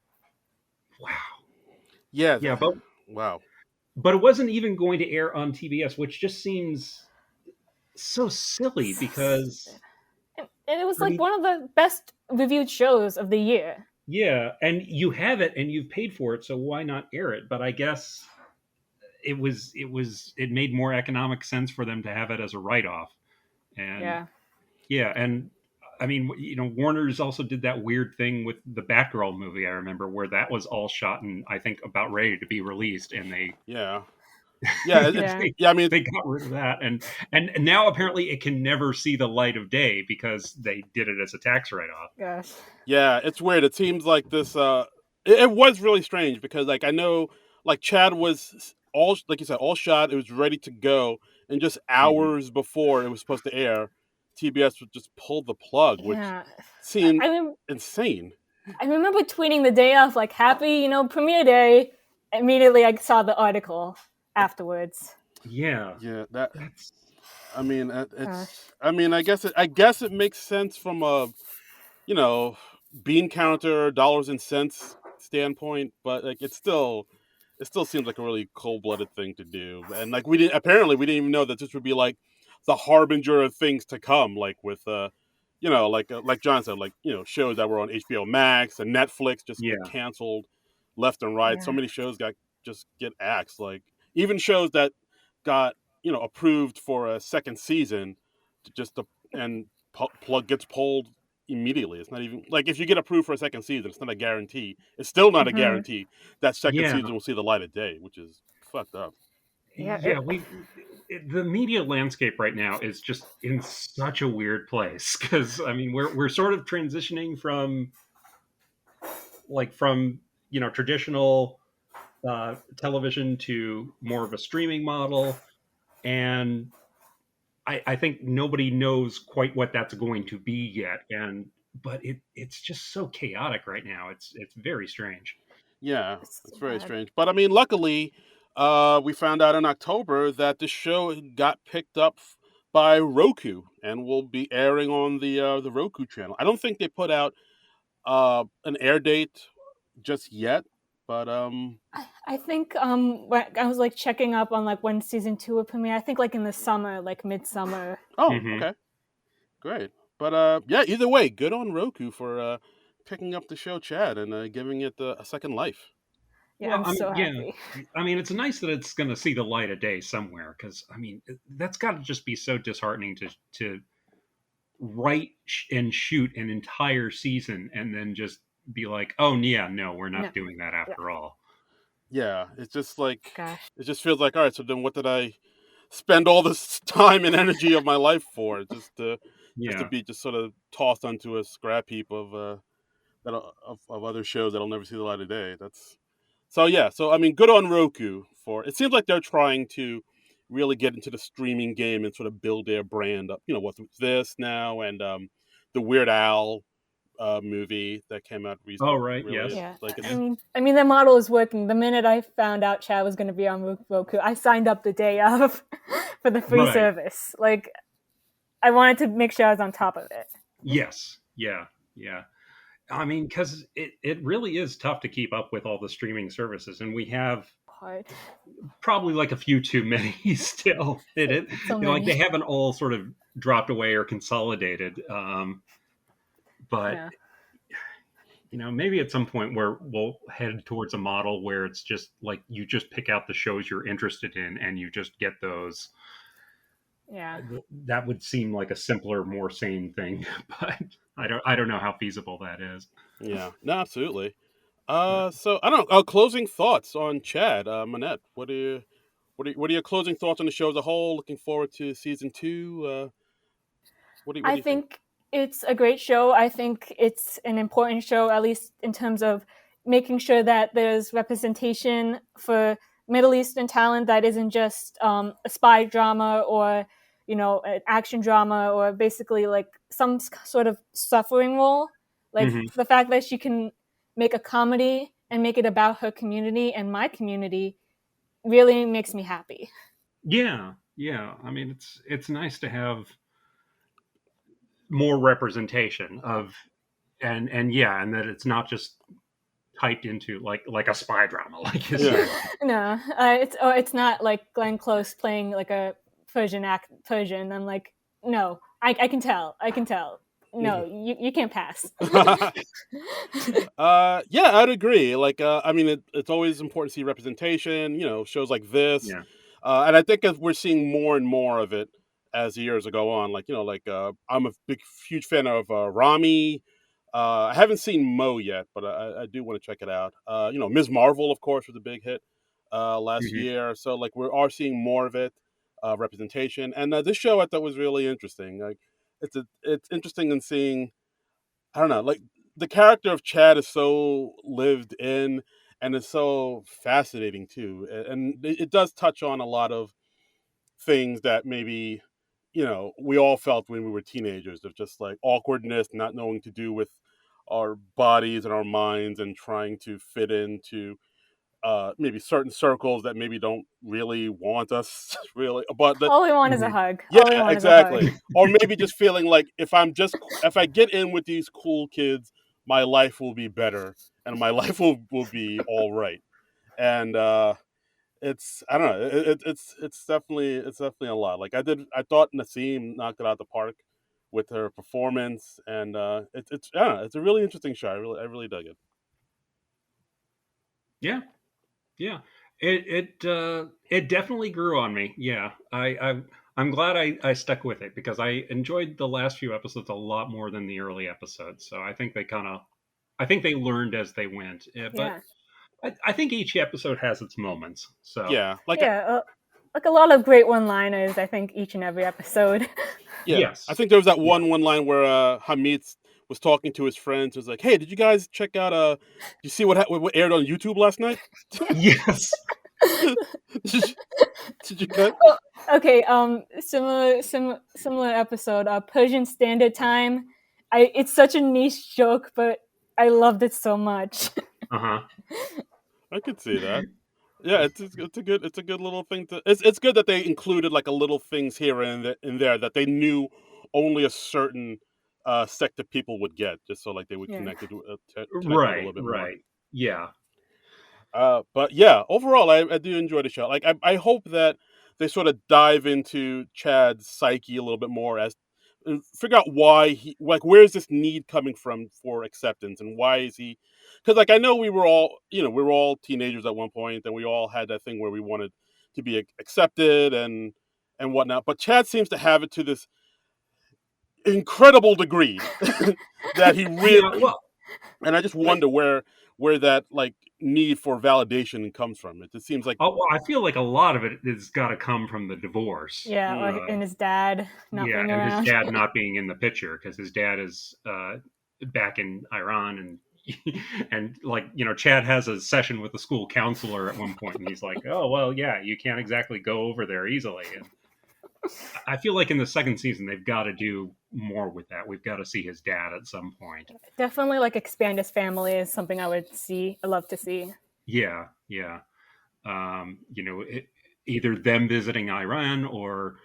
Wow.
Yeah.
Yeah,
Wow.
but it wasn't even going to air on TBS, which just seems so silly because
And it was
I
like
mean,
one of the best reviewed shows of the year.
yeah, and you have it and you've paid for it, so why not air it? But I guess it made more economic sense for them to have it as a write-off. And
Yeah.
yeah, and I mean, Warner's also did that weird thing with the Batgirl movie, I remember, where that was all shot and I think about ready to be released, and they
Yeah. Yeah.
Yeah.
they got rid of that, and now apparently it can never see the light of day because they did it as a tax write-off.
Gosh.
Yeah, it's weird. It seems like this. It was really strange because, like, I know, like, Chad was all, like you said, all shot. It was ready to go, and just
Mhm.
hours before it was supposed to air, TBS would just pull the plug, which
Yeah.
seemed
I mean,
insane.
I remember tweeting the day off, like, happy, premiere day. Immediately, I saw the article afterwards.
Yeah,
Yeah,
that's
Gosh.
it's. I guess it makes sense from a bean counter, dollars and cents standpoint, but like it still seems like a really cold blooded thing to do. And like we didn't even know that this would be like the harbinger of things to come, like with like John said, like shows that were on HBO Max and Netflix just get
yeah,
canceled left and right. So
Yeah.
many shows got just get axed. Like even shows that got approved for a second season, to just to, and plug gets pulled immediately. It's not even like if you get approved for a second season, it's not a guarantee. It's still not a
Mm-hmm.
guarantee that second
yeah,
season will see the light of day, which is fucked up.
Yeah.
yeah. The media landscape right now is just in such a weird place because I mean we're sort of transitioning from traditional television to more of a streaming model, and I think nobody knows quite what that's going to be yet. But it's just so chaotic right now. It's very strange.
Yeah,
It's
it's
so
very
bad.
strange. But I mean, luckily, we found out in October that the show got picked up by Roku and will be airing on the Roku channel. I don't think they put out an air date just yet, but
I think when I was like checking up on like when season 2 would premiere. I think like in the summer, like midsummer.
oh,
Hmm.
okay, great. But yeah, either way, good on Roku for picking up the show, Chad, and giving it a second life.
Yeah,
Well,
I'm
I mean,
so
yeah.
happy.
I mean, it's nice that it's going to see the light of day somewhere because I mean, that's got to just be so disheartening to write and shoot an entire season and then just be like, oh yeah, no, we're
No.
not doing that
Yeah.
after all.
Yeah, it's just like
Gosh.
it just feels like, all right, so then what did I spend all this time and energy of my life for? Just to
Yeah.
be just sort of tossed onto a scrap heap of of other shows that'll never see the light of day. That's so yeah. So I mean, good on Roku for. It seems like they're trying to really get into the streaming game and sort of build their brand up. You know, what's this now and the Weird Al movie that came out
Oh,
recently.
right.
Really,
Yes.
Yeah.
like
I
it's
Yeah.
mean, I mean, the model is working. The minute I found out Chad was going to be on Roku, I signed up the day of for the free
Right.
service. Like, I wanted to make sure I was on top of it.
Yes. Yeah. Yeah. I mean, because it really is tough to keep up with all the streaming services, and we have
Hard.
probably like a few too many still.
So
Like
many.
they haven't all sort of dropped away or consolidated. But
Yeah.
maybe at some point where we'll head towards a model where it's just like you just pick out the shows you're interested in and you just get those.
Yeah.
That would seem like a simpler, more sane thing, but I don't know how feasible that is.
yeah, no, absolutely. So I don't know. Closing thoughts on Chad, Monette. What are your closing thoughts on the show as a whole? Looking forward to season 2. What
I
do you think?
think it's a great show. I think it's an important show, at least in terms of making sure that there's representation for Middle Eastern talent that isn't just a spy drama or, an action drama or basically like some sort of suffering role. Like
Hmm.
the fact that she can make a comedy and make it about her community and my community really makes me happy.
Yeah, yeah. I mean, it's nice to have more representation of, and yeah, and that it's not just typed into like a spy drama, like you
Yeah.
said.
No, it's not like Glenn Close playing like a Persian. I'm like, no, I can tell. I can tell. No, you can't pass.
Yeah, I'd agree. Like, I mean, it's always important to see representation. You know, shows like this,
Yeah.
and I think as we're seeing more and more of it as the years go on. Like, I'm a huge fan of Rami. I haven't seen Mo yet, but I do want to check it out. Ms. Marvel, of course, was a big hit last
Hmm.
year. So, like, we are seeing more of it, representation. And this show I thought was really interesting. Like, it's interesting in seeing. I don't know, like the character of Chad is so lived in and it's so fascinating too. And it does touch on a lot of things that maybe, we all felt when we were teenagers of just like awkwardness, not knowing to do with our bodies and our minds and trying to fit into maybe certain circles that maybe don't really want us really but
All we want is a
Hmm.
hug.
yeah,
All we want is a hug.
exactly. Or maybe just feeling like if I get in with these cool kids, my life will be better and my life will be all right. And it's I don't know, it's definitely a lot. Like I thought Nassim knocked it out of the park with her performance and it's I don't know, it's a really interesting show. I really dug it.
Yeah. Yeah. It definitely grew on me. Yeah. I'm glad I stuck with it because I enjoyed the last few episodes a lot more than the early episodes. So I think they learned as they went. But
Yeah,
I think each episode has its moments. So
Yeah, like
yeah. Like a lot of great one-liners. I think each and every episode.
yeah, I
yes.
think there was that
Yeah.
one line where Hamid was talking to his friends. Was like, "Hey, did you guys check out? You see what aired on YouTube last night?
Yes.
Did you get?"
Oh, okay. Similar episode. Persian Standard Time. It's such a niche joke, but I loved it so much.
Uh-huh.
I could see that. Yeah, it's a good little thing to. It's good that they included like a little things here and in there that they knew only a certain sect of people would get, just so like they would
Yeah.
connect with it a
Right,
little bit more.
right. Yeah.
But yeah, overall, I do enjoy the show. Like, I hope that they sort of dive into Chad's psyche a little bit more as and figure out why like, where is this need coming from for acceptance and why is he? Because like I know we were all teenagers at one point and we all had that thing where we wanted to be accepted and whatnot. But Chad seems to have it to this incredible degree that he really
Yeah, well,
and I just
I,
wonder where that like need for validation comes from. It just seems like
well, I feel like a lot of it has got to come from the divorce.
Yeah, and his dad not being
and his
around.
dad not being in the picture because his dad is back in Iran, and and like Chad has a session with the school counselor at one point, and he's like, "Oh well, yeah, you can't exactly go over there easily." And I feel like in the second season they've got to do more with that. We've got to see his dad at some point.
Definitely, like expand his family is something I would see. I love to see.
Yeah. Either them visiting Iran or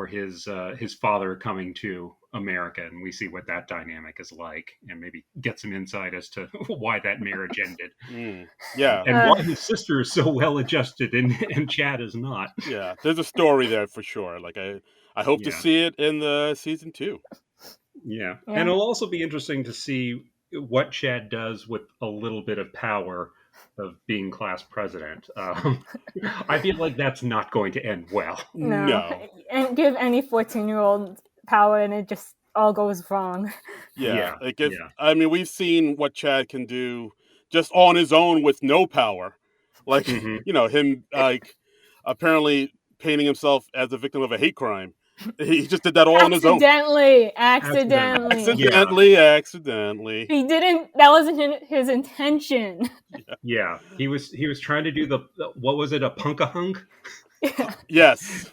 his father coming to America, and we see what that dynamic is like, and maybe get some insight as to why that marriage ended.
Yeah,
and why his sister is so well adjusted and Chad is not.
Yeah, there's a story there for sure. Like I hope to see it in the season 2.
Yeah, and it'll also be interesting to see what Chad does with a little bit of power of being class president. I feel like that's not going to end well.
No.
And give any 14-year-old power and it just all goes wrong.
Yeah. I mean, we've seen what Chad can do just on his own with no power. Like, him like apparently painting himself as a victim of a hate crime. He just did that all on his own. Accidentally.
He didn't. That wasn't his intention.
Yeah. He was trying to do the what was it, a punkahunk?
Yes.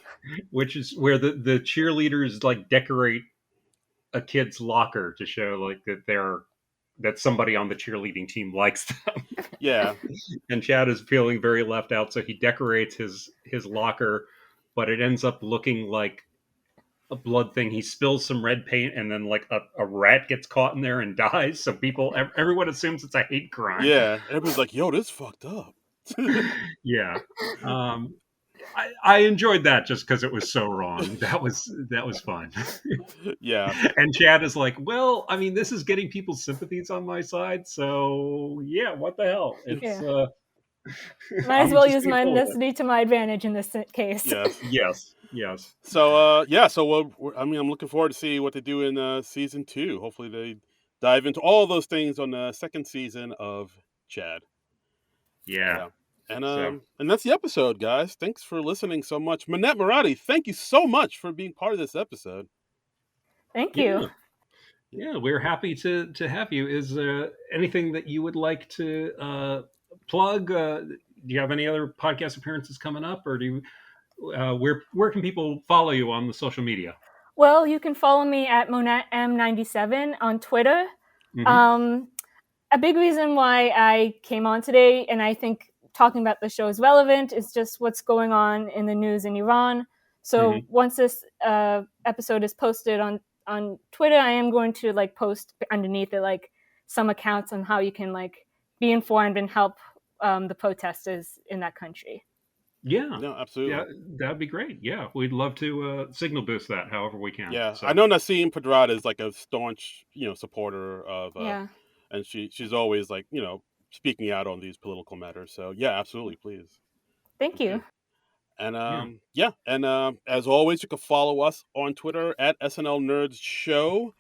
Which is where the cheerleaders like decorate a kid's locker to show like that somebody on the cheerleading team likes them.
Yeah.
And Chad is feeling very left out, so he decorates his locker, but it ends up looking like a blood thing. He spills some red paint, and then like a rat gets caught in there and dies. So everyone assumes it's a hate crime.
Yeah, everyone's like, "Yo, this fucked up."
Yeah, I enjoyed that just because it was so wrong. That was fun.
Yeah,
and Chad is like, "Well, I mean, this is getting people's sympathies on my side, so yeah, what the hell? It's
might as well use my ethnicity to my advantage in this case."
Yes.
So I'm looking forward to see what they do in season 2. Hopefully, they dive into all those things on the second season of Chad.
Yeah.
And that's the episode, guys. Thanks for listening so much. Monette Moradi, thank you so much for being part of this episode.
Thank you.
Yeah, we're happy to have you. Is there anything that you would like to plug? Do you have any other podcast appearances coming up, or do you, where can people follow you on the social media?
Well, you can follow me at Monette M97 on Twitter. A big reason why I came on today, and I think talking about the show is relevant, is just what's going on in the news in Iran. So once this episode is posted on Twitter, I am going to like post underneath it like some accounts on how you can like be informed and help the protesters in that country.
Yeah,
no, absolutely.
Yeah, that'd be great. Yeah, we'd love to signal boost that however we can.
Yeah, so. I know Nasim Pedrad is like a staunch, supporter of, and she's always like, speaking out on these political matters. So yeah, absolutely, please.
Thank you.
And as always, you can follow us on Twitter at SNL Nerds Show.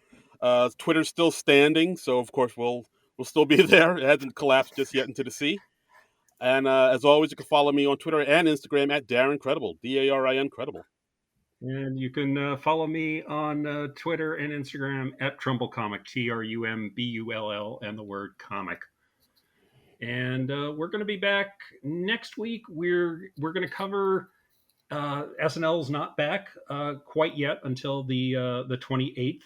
Twitter's still standing, so of course we'll still be there. It hasn't collapsed just yet into the sea. And as always, you can follow me on Twitter and Instagram at Darren Credible, DARIN Credible.
And you can follow me on Twitter and Instagram at Trumbull Comic, TRUMBULL, and the word comic. And we're going to be back next week. We're going to cover SNL's not back quite yet until the 28th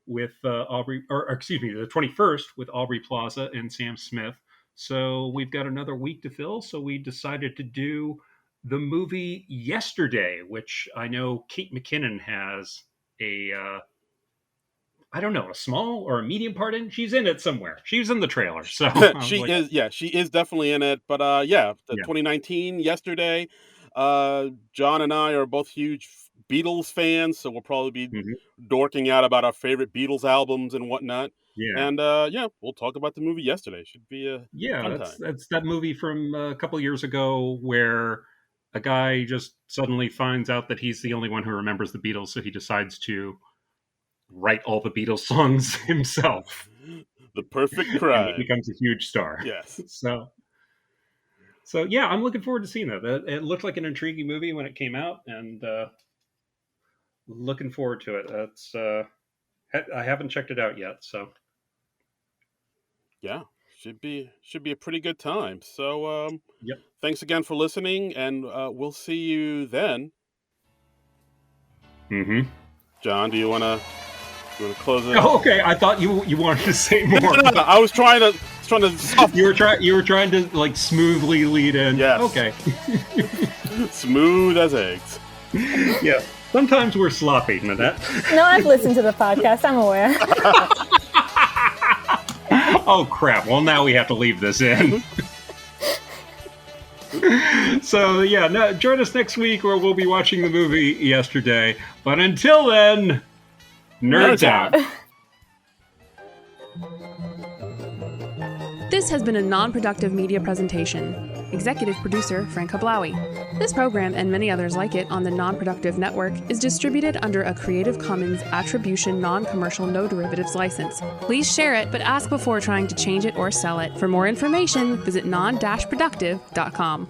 with the 21st with Aubrey Plaza and Sam Smith. So we've got another week to fill. So we decided to do the movie Yesterday, which I know Kate McKinnon has a small or a medium part in. She's in it somewhere. She's in the trailer. So
she is definitely in it. But 2019 Yesterday, John and I are both huge Beatles fans, so we'll probably be dorking out about our favorite Beatles albums and whatnot. Yeah. And we'll talk about the movie Yesterday. Should be a fun time.
That's that movie from a couple of years ago where a guy just suddenly finds out that he's the only one who remembers the Beatles, so he decides to write all the Beatles songs himself.
The perfect
And
crime.
he becomes a huge star.
Yes.
So yeah, I'm looking forward to seeing that. It looked like an intriguing movie when it came out, and looking forward to it. That's I haven't checked it out yet, so
Yeah, should be a pretty good time. So
yep.
thanks again for listening, and we'll see you then.
Mm-hmm.
John, do you want to close it?
Oh, okay. I thought you wanted to say more.
No, I was trying to.
You were trying to like smoothly lead in.
Yes.
Okay.
Smooth as eggs.
Yeah. Sometimes we're sloppy, Monette.
No, I've listened to the podcast. I'm aware.
Oh crap! Well, now we have to leave this in. So yeah, no, join us next week where we'll be watching the movie Yesterday. But until then, nerds out.
This has been a non-productive media presentation. Executive producer Frank Hablawi. This program and many others like it on the Non-Productive Network is distributed under a Creative Commons Attribution Non-Commercial No Derivatives license. Please share it, but ask before trying to change it or sell it. For more information, visit non-productive.com.